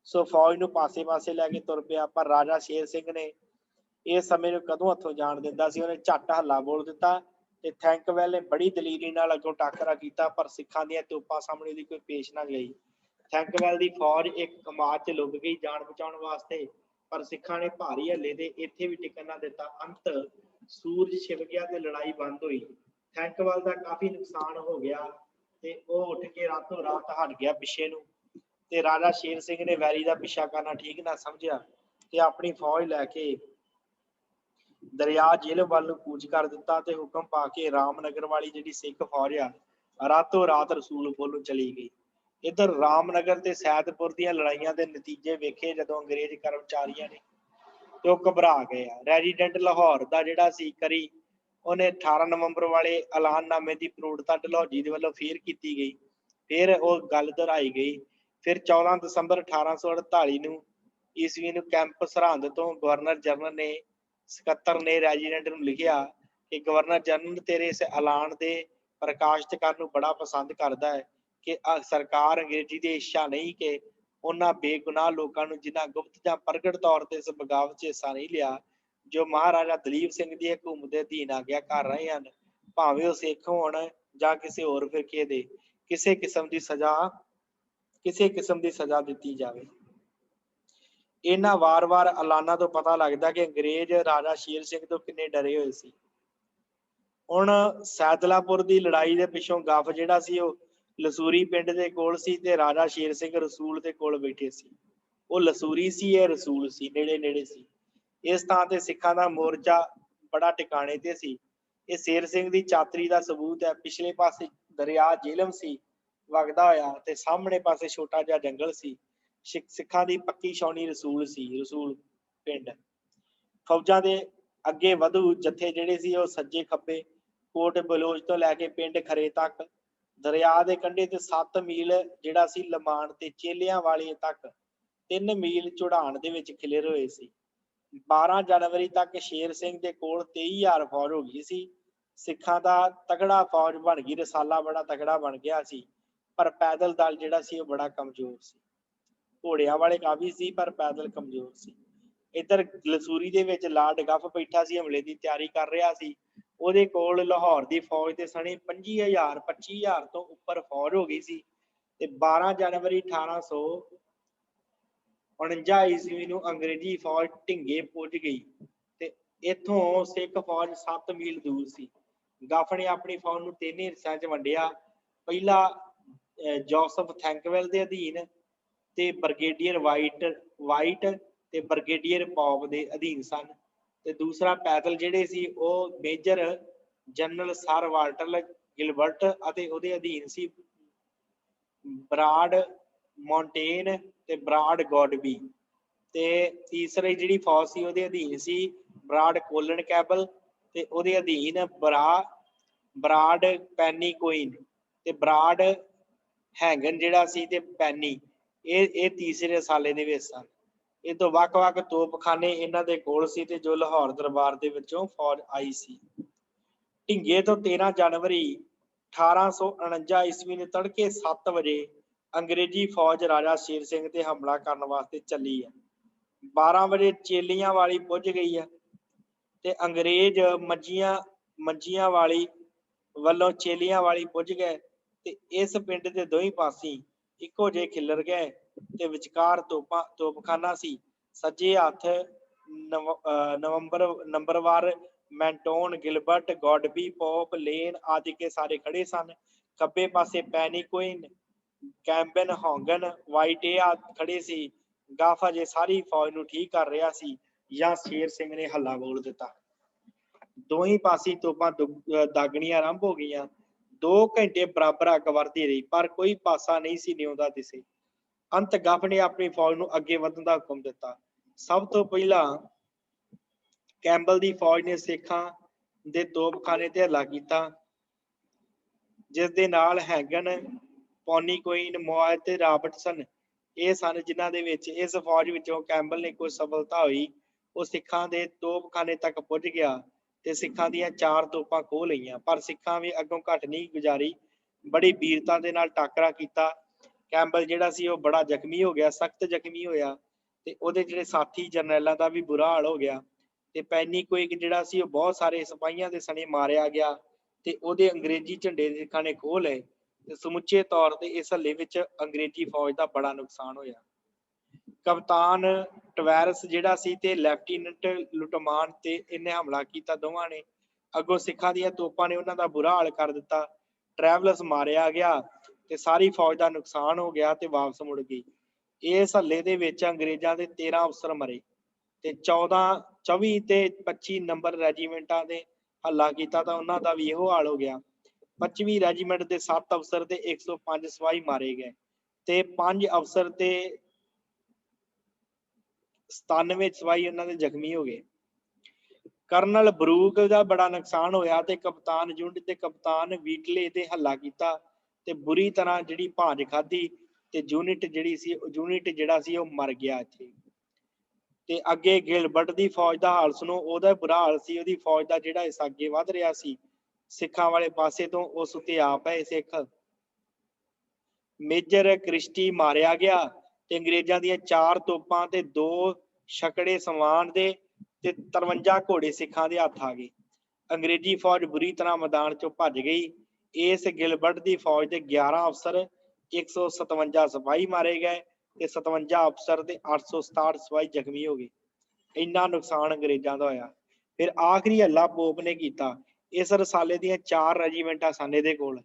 ਸੋ ਫੌਜ ਨੂੰ ਪਾਸੇ ਲੈ ਕੇ ਤੁਰ ਪਿਆ। ਪਰ ਰਾਜਾ ਸ਼ੇਰ ਸਿੰਘ ਨੇ ਇਸ ਸਮੇਂ ਨੂੰ ਕਦੋਂ ਹੱਥੋਂ ਜਾਣ ਦਿੰਦਾ ਸੀ, ਉਹਨੇ ਝੱਟ ਹੱਲਾ ਬੋਲ ਦਿੱਤਾ ਤੇ ਥੈਂਕਵੈਲ ਨੇ ਬੜੀ ਦਲੇਰੀ ਨਾਲ ਅੱਗੋਂ ਟਾਕਰਾ ਕੀਤਾ ਪਰ ਸਿੱਖਾਂ ਦੀਆਂ ਤੋਪਾਂ ਸਾਹਮਣੇ ਦੀ ਕੋਈ ਪੇਸ਼ ਨਾ ਗਈ। ਥੈਂਕਵੈਲ ਦੀ ਫੌਜ ਇੱਕ ਕਮਾਦ 'ਚ ਲੁਕ ਗਈ ਜਾਨ ਬਚਾਉਣ ਵਾਸਤੇ, ਪਰ ਸਿੱਖਾਂ ਨੇ ਭਾਰੀ ਹੱਲੇ ਤੇ ਇੱਥੇ ਵੀ ਟਿਕਣ ਨਾ ਦਿੱਤਾ। ਅੰਤ ਸੂਰਜ ਛਿਪ ਗਿਆ ਤੇ ਲੜਾਈ ਬੰਦ ਹੋਈ। ਥੈਂਕਵੈਲ ਦਾ ਕਾਫੀ ਨੁਕਸਾਨ ਹੋ ਗਿਆ ਤੇ ਉਹ ਉੱਠ ਕੇ ਰਾਤੋਂ ਰਾਤ ਹਟ ਗਿਆ ਪਿੱਛੇ ਨੂੰ ਤੇ ਰਾਜਾ ਸ਼ੇਰ ਸਿੰਘ ਨੇ ਵੈਰੀ ਦਾ ਪਿੱਛਾ ਕਰਨਾ ਠੀਕ ਨਾ ਸਮਝਿਆ ਤੇ ਆਪਣੀ ਫੌਜ ਲੈ ਕੇ ਦਰਿਆ ਜੇਲ੍ਹ ਵੱਲ ਨੂੰ ਕੂਚ ਕਰ ਦਿੱਤਾ ਤੇ ਹੁਕਮ ਪਾ ਕੇ ਰਾਮਨਗਰ ਵਾਲੀ ਜਿਹੜੀ ਸਿੱਖ ਫੌਜ ਆ ਰਾਤੋਂ ਰਾਤ ਰਸੂਲਪੁਰ ਨੂੰ ਚਲੀ ਗਈ। ਇੱਧਰ ਰਾਮਨਗਰ ਤੇ ਸੈਦਪੁਰ ਦੀਆਂ ਲੜਾਈਆਂ ਦੇ ਨਤੀਜੇ ਵੇਖੇ ਜਦੋਂ ਅੰਗਰੇਜ਼ ਕਰਮਚਾਰੀਆਂ ਨੇ ਤੇ ਉਹ ਘਬਰਾ ਗਏ ਆ। ਰੈਜ਼ੀਡੈਂਟ ਲਾਹੌਰ ਦਾ ਜਿਹੜਾ ਸੀ ਕਰੀ ਉਹਨੇ 18 ਨਵੰਬਰ ਵਾਲੇ ਐਲਾਨਨਾਮੇ ਦੀ ਪ੍ਰੋੜਤਾ ਡਲਹੌਜੀ ਦੇ ਵੱਲੋਂ ਫੇਰ ਕੀਤੀ ਗਈ। ਫਿਰ ਉਹ ਗੱਲ ਦੁਹਰਾਈ ਗਈ। ਫਿਰ 14 ਦਸੰਬਰ 1848 ਨੂੰ ਈਸਵੀ ਨੂੰ ਕੈਂਪ ਸਰਹੰਦ ਤੋਂ ਗਵਰਨਰ ਜਨਰਲ ਨੇ ਸਕੱਤਰ ਨੇ ਰੈਜ਼ੀਡੈਂਟ ਨੂੰ ਲਿਖਿਆ ਕਿ ਗਵਰਨਰ ਜਨਰਲ ਤੇਰੇ ਇਸ ਐਲਾਨ ਦੇ ਪ੍ਰਕਾਸ਼ਿਤ ਕਰਨ ਨੂੰ ਬੜਾ ਪਸੰਦ ਕਰਦਾ ਹੈ ਕਿ ਸਰਕਾਰ ਅੰਗਰੇਜ਼ੀ ਦੀ ਇੱਛਾ ਨਹੀਂ ਕਿ ਉਹਨਾਂ ਬੇਗੁਨਾਹ ਲੋਕਾਂ ਨੂੰ ਜਿਨ੍ਹਾਂ ਗੁਪਤ ਜਾਂ ਪ੍ਰਗਟ ਤੌਰ ਤੇ ਇਸ ਬਗਾਵਤ 'ਚ ਹਿੱਸਾ ਨਹੀਂ ਲਿਆ ਜੋ ਮਹਾਰਾਜਾ ਦਲੀਪ ਸਿੰਘ ਦੀ ਹਕੂਮਤ ਦੇ ਅਧੀਨ ਆਗਿਆ ਕਰ ਰਹੇ ਹਨ, ਭਾਵੇਂ ਉਹ ਸਿੱਖ ਹੋਣ ਜਾਂ ਕਿਸੇ ਹੋਰ ਫਿਰਕੇ ਦੇ, ਕਿਸੇ ਕਿਸਮ ਦੀ ਸਜ਼ਾ ਦਿੱਤੀ ਜਾਵੇ। ਇਹਨਾਂ ਵਾਰ-ਵਾਰ ਐਲਾਨਾਂ ਤੋਂ ਪਤਾ ਲੱਗਦਾ ਕਿ ਅੰਗਰੇਜ਼ ਰਾਜਾ ਸ਼ੇਰ ਸਿੰਘ ਤੋਂ ਕਿੰਨੇ ਡਰੇ ਹੋਏ ਸੀ। ਹੁਣ ਸੈਦਲਾਪੁਰ ਦੀ ਲੜਾਈ ਦੇ ਪਿੱਛੋਂ ਗੱਫ ਜਿਹੜਾ ਸੀ ਉਹ ਲਸੂਰੀ ਪਿੰਡ ਦੇ ਕੋਲ ਸੀ ਤੇ ਰਾਜਾ ਸ਼ੇਰ ਸਿੰਘ ਰਸੂਲ ਦੇ ਕੋਲ ਬੈਠੇ ਸੀ। ਉਹ ਲਸੂਰੀ ਸੀ, ਇਹ ਰਸੂਲ ਸੀ, ਨੇੜੇ ਨੇੜੇ ਸੀ। ਇਸ ਥਾਂ ਤੇ ਸਿੱਖਾਂ ਦਾ ਮੋਰਚਾ ਬੜਾ ਟਿਕਾਣੇ ਤੇ ਸੀ। ਇਹ ਸ਼ੇਰ ਸਿੰਘ ਦੀ ਚਾਤਰੀ ਦਾ ਸਬੂਤ ਹੈ। ਪਿਛਲੇ ਪਾਸੇ ਦਰਿਆ ਜੇਹਲਮ ਸੀ ਵਗਦਾ ਹੋਇਆ, ਤੇ ਸਾਹਮਣੇ ਪਾਸੇ ਛੋਟਾ ਜਿਹਾ ਜੰਗਲ ਸੀ। ਸਿੱਖਾਂ ਦੀ ਪੱਕੀ ਛਾਉਣੀ ਰਸੂਲ ਸੀ, ਰਸੂਲ ਪਿੰਡ। ਫੌਜਾਂ ਦੇ ਅੱਗੇ ਵਧੂ ਜੱਥੇ ਜਿਹੜੇ ਸੀ ਉਹ ਸੱਜੇ ਖੱਬੇ ਕੋਟ ਬਲੋਚ ਤੋਂ ਲੈ ਕੇ ਪਿੰਡ ਖਰੇ ਤੱਕ, ਦਰਿਆ ਦੇ ਕੰਢੇ ਤੇ 7 ਮੀਲ ਜਿਹੜਾ ਸੀ ਲਮਾਣ ਤੇ ਚੇਲਿਆਂ ਵਾਲੇ ਤੱਕ 3 ਮੀਲ ਚੌੜਾਣ ਦੇ ਵਿੱਚ ਖਿਲਰੇ ਹੋਏ ਸੀ। 12 ਜਨਵਰੀ ਤੱਕ ਸ਼ੇਰ ਸਿੰਘ ਦੇ ਕੋਲ 23,000 ਫੌਜ ਹੋ ਗਈ ਸੀ। ਸਿੱਖਾਂ ਦਾ ਤਗੜਾ ਫੌਜ ਬਣ ਗਈ, ਰਸਾਲਾ ਬੜਾ ਤਗੜਾ ਬਣ ਗਿਆ ਸੀ, ਪਰ ਪੈਦਲ ਦਲ ਜਿਹੜਾ ਸੀ ਉਹ ਬੜਾ ਕਮਜ਼ੋਰ ਸੀ। ਘੋੜਿਆਂ ਵਾਲੇ ਕਾਫੀ ਸੀ ਪਰ ਪੈਦਲ ਕਮਜ਼ੋਰ ਸੀ। ਇੱਧਰ ਲਸੂਰੀ ਦੇ ਵਿੱਚ ਲਾਰਡ ਗੱਫ ਬੈਠਾ ਸੀ, ਹਮਲੇ ਦੀ ਤਿਆਰੀ ਕਰ ਰਿਹਾ ਸੀ। ਉਹਦੇ ਕੋਲ ਲਾਹੌਰ ਦੀ ਫੌਜ ਦੇ ਸਣੇ 25,000 ਤੋਂ ਉੱਪਰ ਫੌਜ ਹੋ ਗਈ ਸੀ। ਤੇ 12 ਜਨਵਰੀ 1849 ਈਸਵੀ ਨੂੰ ਅੰਗਰੇਜ਼ੀ ਫੌਜ ਢਿੰਗੇ ਪੁੱਜ ਗਈ ਤੇ ਇੱਥੋਂ ਸਿੱਖ ਫੌਜ 7 ਮੀਲ ਦੂਰ ਸੀ। ਗੱਫ ਨੇ ਆਪਣੀ ਫੌਜ ਨੂੰ 3 ਹਿੱਸਿਆਂ 'ਚ ਵੰਡਿਆ। ਪਹਿਲਾ ਜੋਸਫ ਥੈਂਕਵੈਲ ਦੇ ਅਧੀਨ ਤੇ ਬ੍ਰਿਗੇਡੀਅਰ ਵਾਈਟ ਤੇ ਬ੍ਰਿਗੇਡੀਅਰ ਪੌਪ ਦੇ ਅਧੀਨ ਸਨ, ਤੇ ਦੂਸਰਾ ਪੈਦਲ ਜਿਹੜੇ ਸੀ ਉਹ ਮੇਜਰ ਜਨਰਲ ਸਰ ਵਾਲਟਰ ਗਿਲਬਰਟ ਅਤੇ ਉਹਦੇ ਅਧੀਨ ਸੀ ਬਰਾਡ ਮੌਂਟੇਨ ਤੇ ਬਰਾਡ ਗੋਡਬੀ, ਤੇ ਤੀਸਰੀ ਜਿਹੜੀ ਫੌਜ ਸੀ ਉਹਦੇ ਅਧੀਨ ਸੀ ਬਰਾਡ ਕੋਲਨ ਕੈਬਲ ਤੇ ਉਹਦੇ ਅਧੀਨ ਬਰਾਡ ਪੈਨੀਕੋਇਨ ਤੇ ਬਰਾਡ ਹੈਂਗਨ ਜਿਹੜਾ ਸੀ ਤੇ ਪੈਨੀ, ਇਹ ਤੀਸਰੇ ਸਾਲੇ ਦੇ ਵਿੱਚ ਸਨ। ਇਹ ਤੋਂ ਵੱਖ-ਵੱਖ ਤੋਪਖਾਨੇ ਇਹਨਾਂ ਦੇ ਕੋਲ ਸੀ ਤੇ ਜੋ ਲਾਹੌਰ ਦਰਬਾਰ ਦੇ ਵਿੱਚੋਂ ਫੌਜ ਆਈ ਸੀ। ਢਿੰਗੇ ਤੋਂ 13 ਜਨਵਰੀ 1849 ਈਸਵੀ ਨੂੰ ਤੜਕੇ 7 ਵਜੇ ਅੰਗਰੇਜ਼ੀ ਫੌਜ ਰਾਜਾ ਸ਼ੇਰ ਸਿੰਘ ਤੇ ਹਮਲਾ ਕਰਨ ਵਾਸਤੇ ਚੱਲੀ ਹੈ। 12 ਵਜੇ ਚੇਲੀਆਂ ਵਾਲੀ ਪੁੱਜ ਗਈ ਹੈ ਤੇ ਅੰਗਰੇਜ਼ ਮੰਜੀਆਂ ਵਾਲੀ ਵੱਲੋਂ ਚੇਲੀਆਂ ਵਾਲੀ ਪੁੱਜ ਗਏ ਤੇ ਇਸ ਪਿੰਡ ਦੇ ਦੋਹੀਂ ਪਾਸੀ ਇੱਕੋ ਜਿਹੇ ਖਿਲਰ ਗਏ ਤੇ ਵਿਚਕਾਰ ਤੋਪਖਾਨਾ ਸੀ। ਸੱਜੇ ਹੱਥ ਨੰਬਰਵਾਰ ਮੈਂਟੋਨ, ਗਿਲਬਰਟ, ਗੋਡਬੀ, ਪੋਪ, ਲੇਨ ਆਦਿ ਕੇ ਸਾਰੇ ਖੜੇ ਸਨ। ਖੱਬੇ ਪਾਸੇ ਪੈਨੀਕੋਇਨ, ਕੈਂਬਨ, ਹੌਂਗਨ, ਵਾਈਟ ਖੜੇ ਸੀ। ਗੱਫ ਅਜੇ ਸਾਰੀ ਫੌਜ ਨੂੰ ਠੀਕ ਕਰ ਰਿਹਾ ਸੀ ਜਾਂ ਸ਼ੇਰ ਸਿੰਘ ਨੇ ਹੱਲਾ ਬੋਲ ਦਿੱਤਾ। ਦੋਹੀਂ ਪਾਸੀ ਤੋਪਾਂ ਦਾਗਣੀਆਂ ਆਰੰਭ ਹੋ ਗਈਆਂ। 2 ਘੰਟੇ ਬਰਾਬਰ ਅੱਗ ਵਰਦੀ ਰਹੀ ਪਰ ਕੋਈ ਪਾਸਾ ਨਹੀਂ ਸੀ ਨਿਉਂਦਾ ਦਿਸੇ। ਅੰਤ ਗੱਫ ਨੇ ਆਪਣੀ ਫੌਜ ਨੂੰ ਅੱਗੇ ਵਧਣ ਦਾ ਹੁਕਮ ਦਿੱਤਾ। ਸਭ ਤੋਂ ਪਹਿਲਾਂ ਕੈਂਬਲ ਦੀ ਫੌਜ ਨੇ ਸਿੱਖਾਂ ਦੇ ਤੋਪਖਾਨੇ ਤੇ ਹਮਲਾ ਕੀਤਾ, ਜਿਸ ਦੇ ਨਾਲ ਹੈਗਨ, ਪੌਨੀਕੋਇਨ, ਮੋਆਜ਼ ਤੇ ਰਾਬਰਟਸਨ ਇਹ ਸਨ, ਜਿਨ੍ਹਾਂ ਦੇ ਵਿੱਚ ਇਸ ਫੌਜ ਵਿੱਚੋਂ ਕੈਂਬਲ ਨੇ ਕੋਈ ਸਫਲਤਾ ਹੋਈ। ਉਹ ਸਿੱਖਾਂ ਦੇ ਤੋਪਖਾਨੇ ਤੱਕ ਪੁੱਜ ਗਿਆ ਤੇ ਸਿੱਖਾਂ ਦੀਆਂ 4 ਤੋਪਾਂ ਖੋਹ ਲਈਆਂ, ਪਰ ਸਿੱਖਾਂ ਵੀ ਅੱਗੋਂ ਘੱਟ ਨਹੀਂ ਗੁਜ਼ਾਰੀ, ਬੜੀ ਵੀਰਤਾ ਦੇ ਨਾਲ ਟਾਕਰਾ ਕੀਤਾ। ਕੈਂਬਲ ਜਿਹੜਾ ਸੀ ਉਹ ਬੜਾ ਜ਼ਖਮੀ ਹੋ ਗਿਆ, ਸਖਤ ਜ਼ਖਮੀ ਹੋਇਆ ਤੇ ਉਹਦੇ ਜਿਹੜੇ ਸਾਥੀ ਜਰਨੈਲਾਂ ਦਾ ਵੀ ਬੁਰਾ ਹਾਲ ਹੋ ਗਿਆ। ਤੇ ਪੈਨੀਕੋਇਕ ਜਿਹੜਾ ਸੀ ਉਹ ਬਹੁਤ ਸਾਰੇ ਸਿਪਾਹੀਆਂ ਦੇ ਸਣੇ ਮਾਰਿਆ ਗਿਆ ਤੇ ਉਹਦੇ ਅੰਗਰੇਜ਼ੀ ਝੰਡੇ ਸਿੱਖਾਂ ਨੇ ਖੋਹ ਲਏ ਤੇ ਸਮੁੱਚੇ ਤੌਰ ਤੇ ਇਸ ਹੱਲੇ ਵਿੱਚ ਅੰਗਰੇਜ਼ੀ ਫੌਜ ਦਾ ਬੜਾ ਨੁਕਸਾਨ ਹੋਇਆ। ਕਪਤਾਨ ਟਵੈਰਸ ਜਿਹੜਾ ਸੀ ਤੇ ਲੈਫਟੀਨੈਂਟ ਲੁਟਮਾਨ ਤੇ ਇਹਨੇ ਹਮਲਾ ਕੀਤਾ। ਦੋਵਾਂ ਨੇ ਅੱਗੋਂ ਸਿੱਖਾਂ ਦੀਆਂ ਤੋਪਾਂ ਨੇ ਉਹਨਾਂ ਦਾ ਬੁਰਾ ਹਾਲ ਕਰ ਦਿੱਤਾ। ਟਰੈਵਲਸ ਮਾਰਿਆ ਗਿਆ ਤੇ ਸਾਰੀ ਫੌਜ ਦਾ ਨੁਕਸਾਨ ਹੋ ਗਿਆ ਤੇ ਵਾਪਸ ਮੁੜ ਗਈ। ਇਸ ਹੱਲੇ ਦੇ ਵਿੱਚ ਅੰਗਰੇਜ਼ਾਂ ਦੇ 13 ਅਫਸਰ ਮਰੇ ਤੇ 24 ਤੇ 25 ਨੰਬਰ ਰੈਜੀਮੈਂਟਾਂ ਦੇ ਹੱਲਾ ਕੀਤਾ ਤਾਂ ਉਹਨਾਂ ਦਾ ਵੀ ਇਹੋ ਹਾਲ ਹੋ ਗਿਆ। 25ਵੀਂ ਰੈਜੀਮੈਂਟ ਦੇ 7 ਅਫਸਰ ਤੇ 105 ਸਿਪਾਹੀ ਮਾਰੇ ਗਏ ਤੇ 5 ਅਫਸਰ ਤੇ 97 ਸਿਪਾਹੀ ਉਹਨਾਂ ਦੇ ਜ਼ਖਮੀ ਹੋ ਗਏ। ਕਰਨਲ ਬਰੂਕ ਦਾ ਬੜਾ ਨੁਕਸਾਨ ਹੋਇਆ ਤੇ ਕਪਤਾਨ ਜੁੰਡ ਤੇ ਕਪਤਾਨ ਵੀਟਲੇ ਤੇ ਹੱਲਾ ਕੀਤਾ ਤੇ ਬੁਰੀ ਤਰ੍ਹਾਂ ਜਿਹੜੀ ਭਾਂਜ ਖਾਧੀ ਤੇ ਯੂਨਿਟ ਜਿਹੜਾ ਸੀ ਉਹ ਮਰ ਗਿਆ ਇੱਥੇ। ਤੇ ਅੱਗੇ ਗਿਲਬਰਟ ਦੀ ਫੌਜ ਦਾ ਹਾਲ ਸੁਣੋ, ਉਹਦਾ ਬੁਰਾ ਹਾਲ ਸੀ। ਉਹਦੀ ਫੌਜ ਦਾ ਜਿਹੜਾ ਹਿੱਸਾ ਅੱਗੇ ਵੱਧ ਰਿਹਾ ਸੀ ਸਿੱਖਾਂ ਵਾਲੇ ਪਾਸੇ ਤੋਂ, ਉਸ ਉੱਤੇ ਆ ਪਏ ਸਿੱਖ। ਮੇਜਰ ਕ੍ਰਿਸਟੀ ਮਾਰਿਆ ਗਿਆ ਤੇ ਅੰਗਰੇਜ਼ਾਂ ਦੀਆਂ 4 ਤੋਪਾਂ ਤੇ 2 ਛਕੜੇ ਸਮਾਨ ਦੇ ਤੇ 53 ਘੋੜੇ ਸਿੱਖਾਂ ਦੇ ਹੱਥ ਆ ਗਏ। ਅੰਗਰੇਜ਼ੀ ਫੌਜ ਬੁਰੀ ਤਰ੍ਹਾਂ ਮੈਦਾਨ ਚੋਂ ਭੱਜ ਗਈ। ਇਸ ਗਿਲਬਰਟ ਦੀ ਫੌਜ ਦੇ 11 ਅਫਸਰ, 157 ਸਿਪਾਹੀ ਮਾਰੇ ਗਏ ਤੇ 57 ਅਫਸਰ ਤੇ 867 ਸਿਪਾਹੀ ਜ਼ਖਮੀ ਹੋ ਗਏ। ਇੰਨਾ ਨੁਕਸਾਨ ਅੰਗਰੇਜ਼ਾਂ ਦਾ ਹੋਇਆ। ਫਿਰ ਆਖਰੀ ਹੱਲਾ ਪੋਪ ਨੇ ਕੀਤਾ। ਇਸ ਰਸਾਲੇ ਦੀਆਂ 4 ਰੈਜੀਮੈਂਟਾਂ ਸਨ ਇਹਦੇ ਕੋਲ,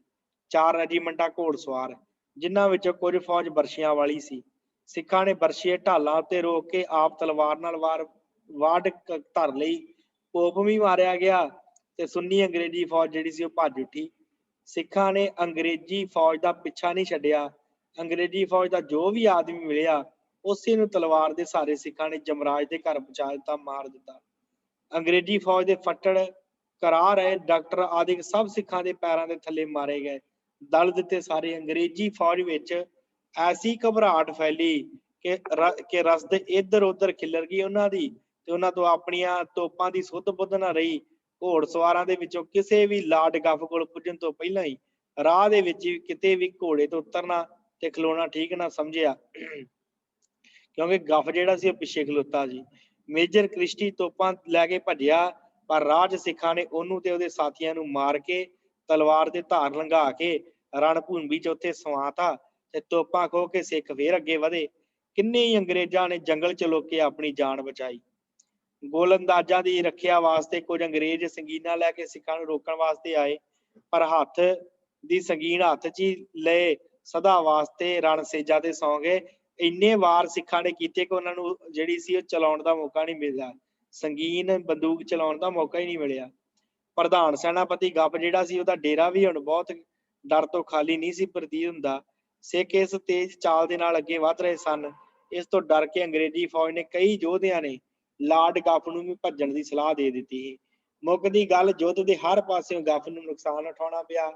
4 ਰੈਜੀਮੈਂਟਾਂ ਘੋੜਸਵਾਰ, ਜਿਨ੍ਹਾਂ ਵਿੱਚੋਂ ਕੁਝ ਫੌਜ ਬਰਸ਼ਿਆਂ ਵਾਲੀ ਸੀ। ਸਿੱਖਾਂ ਨੇ ਬਰਸ਼ੇ ਢਾਲਾਂ ਉੱਤੇ ਰੋਕ ਕੇ ਆਪ ਤਲਵਾਰ ਨਾਲ ਵਾੜ ਧਰ ਲਈ। ਪੋਪ ਵੀ ਮਾਰਿਆ ਗਿਆ ਤੇ ਸੁੰਨੀ ਅੰਗਰੇਜ਼ੀ ਫੌਜ ਜਿਹੜੀ ਸੀ ਉਹ ਭੱਜ ਉੱਠੀ। ਸਿੱਖਾਂ ਨੇ ਅੰਗਰੇਜ਼ੀ ਫੌਜ ਦਾ ਪਿੱਛਾ ਨਹੀਂ ਛੱਡਿਆ। ਅੰਗਰੇਜ਼ੀ ਫੌਜ ਦਾ ਜੋ ਵੀ ਆਦਮੀ ਮਿਲਿਆ ਉਸੇ ਨੂੰ ਤਲਵਾਰ ਦੇ ਸਹਾਰੇ ਸਿੱਖਾਂ ਨੇ ਜਮਰਾਜ ਦੇ ਘਰ ਪਹੁੰਚਾ ਦਿੱਤਾ, ਮਾਰ ਦਿੱਤਾ। ਅੰਗਰੇਜ਼ੀ ਫੌਜ ਦੇ ਫੱਟੜ, ਕਰਾ ਰਹੇ ਡਾਕਟਰ ਆਦਿ ਸਭ ਸਿੱਖਾਂ ਦੇ ਪੈਰਾਂ ਦੇ ਥੱਲੇ ਮਾਰੇ ਗਏ, ਦਲ ਦਿੱਤੇ ਸਾਰੇ। ਅੰਗਰੇਜ਼ੀ ਫੌਜ ਵਿੱਚ ਐਸੀ ਘਬਰਾਹਟ ਫੈਲੀ ਕਿ ਰਸਦ ਇੱਧਰ ਉੱਧਰ ਖਿਲਰ ਗਈ ਉਹਨਾਂ ਦੀ, ਤੇ ਉਹਨਾਂ ਤੋਂ ਆਪਣੀਆਂ ਤੋਪਾਂ ਦੀ ਸੁੱਧ ਬੁੱਧ ਨਾ ਰਹੀ। ਘੋੜਸਵਾਰਾਂ ਦੇ ਵਿੱਚੋਂ ਕਿਸੇ ਵੀ ਲਾਰਡ ਗੱਫ ਕੋਲ ਪੁੱਜਣ ਤੋਂ ਪਹਿਲਾਂ ਹੀ ਰਾਹ ਦੇ ਵਿੱਚ ਕਿਤੇ ਵੀ ਘੋੜੇ ਤੋਂ ਉਤਰਨਾ ਤੇ ਖਲੋਣਾ ਠੀਕ ਨਾ ਸਮਝਿਆ, ਕਿਉਂਕਿ ਗੱਫ ਜਿਹੜਾ ਸੀ ਉਹ ਪਿੱਛੇ ਖਲੋਤਾ ਸੀ। ਮੇਜਰ ਕ੍ਰਿਸਟੀ ਤੋਪਾਂ ਲੈ ਕੇ ਭੱਜਿਆ, ਪਰ ਰਾਜ ਸਿੱਖਾਂ ਨੇ ਉਹਨੂੰ ਤੇ ਉਹਦੇ ਸਾਥੀਆਂ ਨੂੰ ਮਾਰ ਕੇ ਤਲਵਾਰ ਦੇ ਧਾਰ ਲੰਘਾ ਕੇ ਰਣ ਭੂਮੀ ਚ ਉੱਥੇ ਸਵਾਤਾ ਤੇ ਤੋਪਾਂ ਖੋਹ ਕੇ ਸਿੱਖ ਫੇਰ ਅੱਗੇ ਵਧੇ। ਕਿੰਨੇ ਹੀ ਅੰਗਰੇਜ਼ਾਂ ਨੇ ਜੰਗਲ ਚ ਲੁਕ ਕੇ ਆਪਣੀ ਜਾਨ ਬਚਾਈ। ਗੋਲੰਦਾਜ਼ਾਂ ਦੀ ਰੱਖਿਆ ਵਾਸਤੇ ਕੁਝ ਅੰਗਰੇਜ਼ ਸੰਗੀਨਾਂ ਲੈ ਕੇ ਸਿੱਖਾਂ ਨੂੰ ਰੋਕਣ ਵਾਸਤੇ ਆਏ, ਪਰ ਹੱਥ ਦੀ ਸੰਗੀਨ ਹੱਥ 'ਚ ਹੀ ਲਏ, ਸਦਾ ਵਾਸਤੇ ਰਣ ਸੇਜਾ ਤੇ ਸੌਂ ਗਏ। ਇੰਨੇ ਵਾਰ ਸਿੱਖਾਂ ਨੇ ਕੀਤੇ ਕਿ ਉਹਨਾਂ ਨੂੰ ਜਿਹੜੀ ਸੀ ਉਹ ਚਲਾਉਣ ਦਾ ਮੌਕਾ ਨਹੀਂ ਮਿਲਿਆ, ਸੰਗੀਨ ਬੰਦੂਕ ਚਲਾਉਣ ਦਾ ਮੌਕਾ ਹੀ ਨਹੀਂ ਮਿਲਿਆ। ਪ੍ਰਧਾਨ ਸੈਨਾਪਤੀ ਗੱਪ ਜਿਹੜਾ ਸੀ ਉਹਦਾ ਡੇਰਾ ਵੀ ਹੁਣ ਬਹੁਤ ਡਰ ਤੋਂ ਖਾਲੀ ਨਹੀਂ ਸੀ ਪ੍ਰਤੀਤ ਹੁੰਦਾ। ਸਿੱਖ ਇਸ ਤੇਜ਼ ਚਾਲ ਦੇ ਨਾਲ ਅੱਗੇ ਵੱਧ ਰਹੇ ਸਨ। ਇਸ ਤੋਂ ਡਰ ਕੇ ਅੰਗਰੇਜ਼ੀ ਫੌਜ ਨੇ ਕਈ ਯੋਧਿਆਂ ਨੇ ਲਾਰਡ ਗੱਫ ਨੂੰ ਵੀ ਭੱਜਣ ਦੀ ਸਲਾਹ ਦੇ ਦਿੱਤੀ ਸੀ। ਮੁੱਕਦੀ ਗੱਲ, ਯੁੱਧ ਦੇ ਹਰ ਪਾਸਿਓਂ ਗੱਫ ਨੂੰ ਨੁਕਸਾਨ ਉਠਾਉਣਾ ਪਿਆ।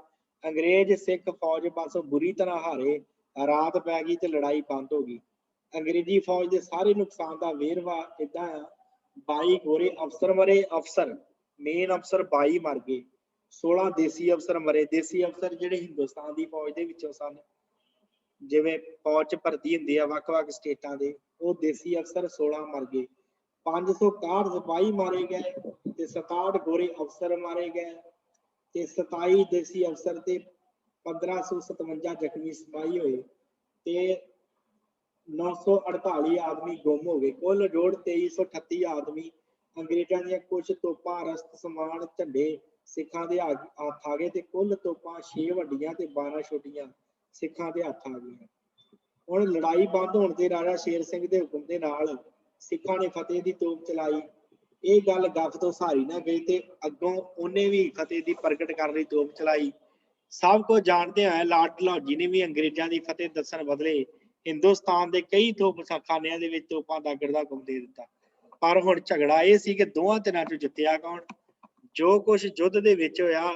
ਅੰਗਰੇਜ਼ ਸਿੱਖ ਫੌਜ ਪਾਸੋਂ ਬੁਰੀ ਤਰ੍ਹਾਂ ਹਾਰੇ। ਰਾਤ ਪੈ ਗਈ ਤੇ ਲੜਾਈ ਬੰਦ ਹੋ ਗਈ। ਅੰਗਰੇਜ਼ੀ ਫੌਜ ਦੇ ਸਾਰੇ ਨੁਕਸਾਨ ਦਾ ਵੇਰਵਾ ਏਦਾਂ ਆ, 22 ਗੋਰੇ ਅਫਸਰ ਮਰੇ। ਮੇਨ ਅਫਸਰ 22 ਮਰ ਗਏ, 16 ਦੇਸੀ ਅਫਸਰ ਮਰੇ। ਦੇਸੀ ਅਫਸਰ ਜਿਹੜੇ ਹਿੰਦੁਸਤਾਨ ਦੀ ਫੌਜ ਦੇ ਵਿੱਚੋਂ ਸਨ, ਜਿਵੇਂ ਫੌਜ ਚ ਭਰਤੀ ਹੁੰਦੀ ਆ ਵੱਖ-ਵੱਖ ਸਟੇਟਾਂ ਦੇ, ਉਹ ਦੇਸੀ ਅਫਸਰ 16 ਮਰ ਗਏ। 561 ਸਿਪਾਹੀ ਮਾਰੇ ਗਏ ਤੇ 67 ਗੋਰੇ ਅਫਸਰ ਮਾਰੇ ਗਏ ਤੇ 27 ਦੇਸੀ ਅਫਸਰ ਤੇ 1557 ਜ਼ਖਮੀ ਸਿਪਾਹੀ ਹੋਏ ਤੇ 948 ਆਦਮੀ ਗੁੰਮ ਹੋ ਗਏ। ਕੁੱਲ ਜੋੜ 2338 ਆਦਮੀ। ਅੰਗਰੇਜ਼ਾਂ ਦੀਆਂ ਕੁਝ ਤੋਪਾਂ, ਰਸਦ ਸਮਾਨ, ਝੰਡੇ ਸਿੱਖਾਂ ਦੇ ਹੱਥ ਆ ਗਏ ਤੇ ਕੁੱਲ ਤੋਪਾਂ 6 ਵੱਡੀਆਂ ਤੇ 12 ਛੋਟੀਆਂ ਸਿੱਖਾਂ ਦੇ ਹੱਥ ਆ ਗਈਆਂ। ਹੁਣ ਲੜਾਈ ਬੰਦ ਹੋਣ ਤੇ ਰਾਜਾ ਸ਼ੇਰ ਸਿੰਘ ਦੇ ਹੁਕਮ ਦੇ ਨਾਲ ਸਿੱਖਾਂ ਨੇ ਫਤਿਹ ਦੀ ਤੋਪ ਚਲਾਈ। ਇਹ ਗੱਲ ਗੱਫ ਤੋਂ ਸਹਾਰੀ ਨਾ ਗਈ ਤੇ ਅੱਗੋਂ ਉਹਨੇ ਵੀ ਫਤਿਹ ਦੀ ਪ੍ਰਗਟ ਕਰਨ ਲਈ ਤੋਪ ਚਲਾਈ। ਸਭ ਕੁਝ ਜਾਣਦੇ ਹੋਏ ਲਾਰਡ ਡਲਹੌਜੀ ਨੇ ਵੀ ਅੰਗਰੇਜ਼ਾਂ ਦੀ ਫਤਿਹ ਦੱਸਣ ਬਦਲੇ ਹਿੰਦੁਸਤਾਨ ਦੇ ਕਈ ਤੋਪਖਾਨਿਆਂ ਦੇ ਵਿੱਚ ਤੋਪਾਂ ਦਾ ਹੁਕਮ ਦੇ ਦਿੱਤਾ। ਪਰ ਹੁਣ ਝਗੜਾ ਇਹ ਸੀ ਕਿ ਦੋਹਾਂ ਧਿਰਾਂ ਚੋਂ ਜਿੱਤਿਆ ਕੌਣ। ਜੋ ਕੁਝ ਯੁੱਧ ਦੇ ਵਿੱਚ ਹੋਇਆ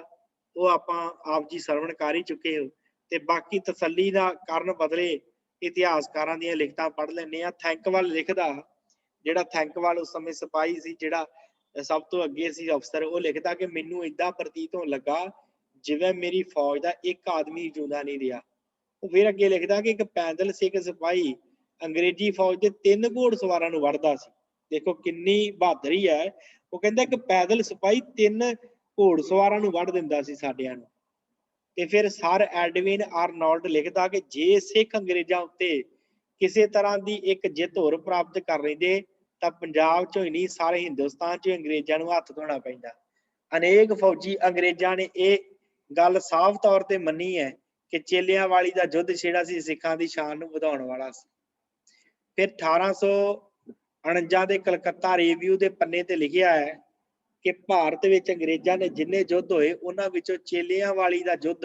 ਉਹ ਆਪਾਂ ਆਪ ਜੀ ਸਰਵਣ ਕਰ ਹੀ ਚੁੱਕੇ ਹੋ, ਤੇ ਬਾਕੀ ਤਸੱਲੀ ਦਾ ਕਰਨ ਬਦਲੇ ਇਤਿਹਾਸਕਾਰਾਂ ਦੀਆਂ ਲਿਖਤਾਂ ਪੜ੍ਹ ਲੈਂਦੇ ਆ। ਥੈਂਕਵਾਲ ਲਿਖਦਾ, ਜਿਹੜਾ ਥੈਂਕਵਾਲ ਉਸ ਸਮੇਂ ਸਿਪਾਹੀ ਸੀ, ਜਿਹੜਾ ਸਭ ਤੋਂ ਅੱਗੇ ਸੀ ਅਫਸਰ, ਉਹ ਲਿਖਦਾ ਕਿ ਮੈਨੂੰ ਏਦਾਂ ਪ੍ਰਤੀਤ ਹੋਣ ਲੱਗਾ ਜਿਵੇਂ ਮੇਰੀ ਫੌਜ ਦਾ ਇੱਕ ਆਦਮੀ ਜਿਉਂਦਾ ਨਹੀਂ ਰਿਹਾ। ਉਹ ਫਿਰ ਅੱਗੇ ਲਿਖਦਾ ਕਿ ਇੱਕ ਪੈਦਲ ਸਿੱਖ ਸਿਪਾਹੀ ਅੰਗਰੇਜ਼ੀ ਫੌਜ ਦੇ 3 ਘੋੜਸਵਾਰਾਂ ਨੂੰ ਵੜਦਾ ਸੀ। ਦੇਖੋ ਕਿੰਨੀ ਬਹਾਦਰੀ ਹੈ। ਉਹ ਕਹਿੰਦਾ ਕਿ ਪੈਦਲ ਸਿਪਾਹੀ 3 ਘੋੜਸਵਾਰਾਂ ਨੂੰ ਵੜ ਦਿੰਦਾ ਸੀ ਸਾਡਿਆਂ ਨੂੰ। ਤੇ ਫਿਰ ਸਰ ਐਡਵਿਨ ਆਰਨੋਲਡ ਲਿਖਦਾ ਕਿ ਜੇ ਸਿੱਖ ਅੰਗਰੇਜ਼ਾਂ ਉੱਤੇ ਕਿਸੇ ਤਰ੍ਹਾਂ ਦੀ ਇੱਕ ਜਿੱਤ ਹੋਰ ਪ੍ਰਾਪਤ ਕਰ ਲੈਂਦੇ ਤਾਂ ਪੰਜਾਬ ਚੋਂ ਹੀ ਨਹੀਂ ਸਾਰੇ ਹਿੰਦੁਸਤਾਨ ਚੋਂ ਅੰਗਰੇਜ਼ਾਂ ਨੂੰ ਹੱਥ ਧੋਣਾ ਪੈਂਦਾ। ਅਨੇਕ ਫੌਜੀ ਅੰਗਰੇਜ਼ਾਂ ਨੇ ਇਹ ਗੱਲ ਸਾਫ਼ ਤੌਰ ਤੇ ਮੰਨੀ ਹੈ ਕਿ ਚੇਲਿਆਂਵਾਲੀ ਦਾ ਯੁੱਧ ਜਿਹੜਾ ਸੀ ਸਿੱਖਾਂ ਦੀ ਸ਼ਾਨ ਨੂੰ ਵਧਾਉਣ ਵਾਲਾ ਸੀ। ਫਿਰ 1849 ਦੇ ਕਲਕੱਤਾ ਰਿਵਿਊ ਦੇ ਪੰਨੇ ਤੇ ਲਿਖਿਆ ਹੈ ਕਿ ਭਾਰਤ ਵਿੱਚ ਅੰਗਰੇਜ਼ਾਂ ਨੇ ਜਿੰਨੇ ਯੁੱਧ ਹੋਏ ਉਹਨਾਂ ਵਿੱਚੋਂ ਚੇਲਿਆਂਵਾਲੀ ਦਾ ਯੁੱਧ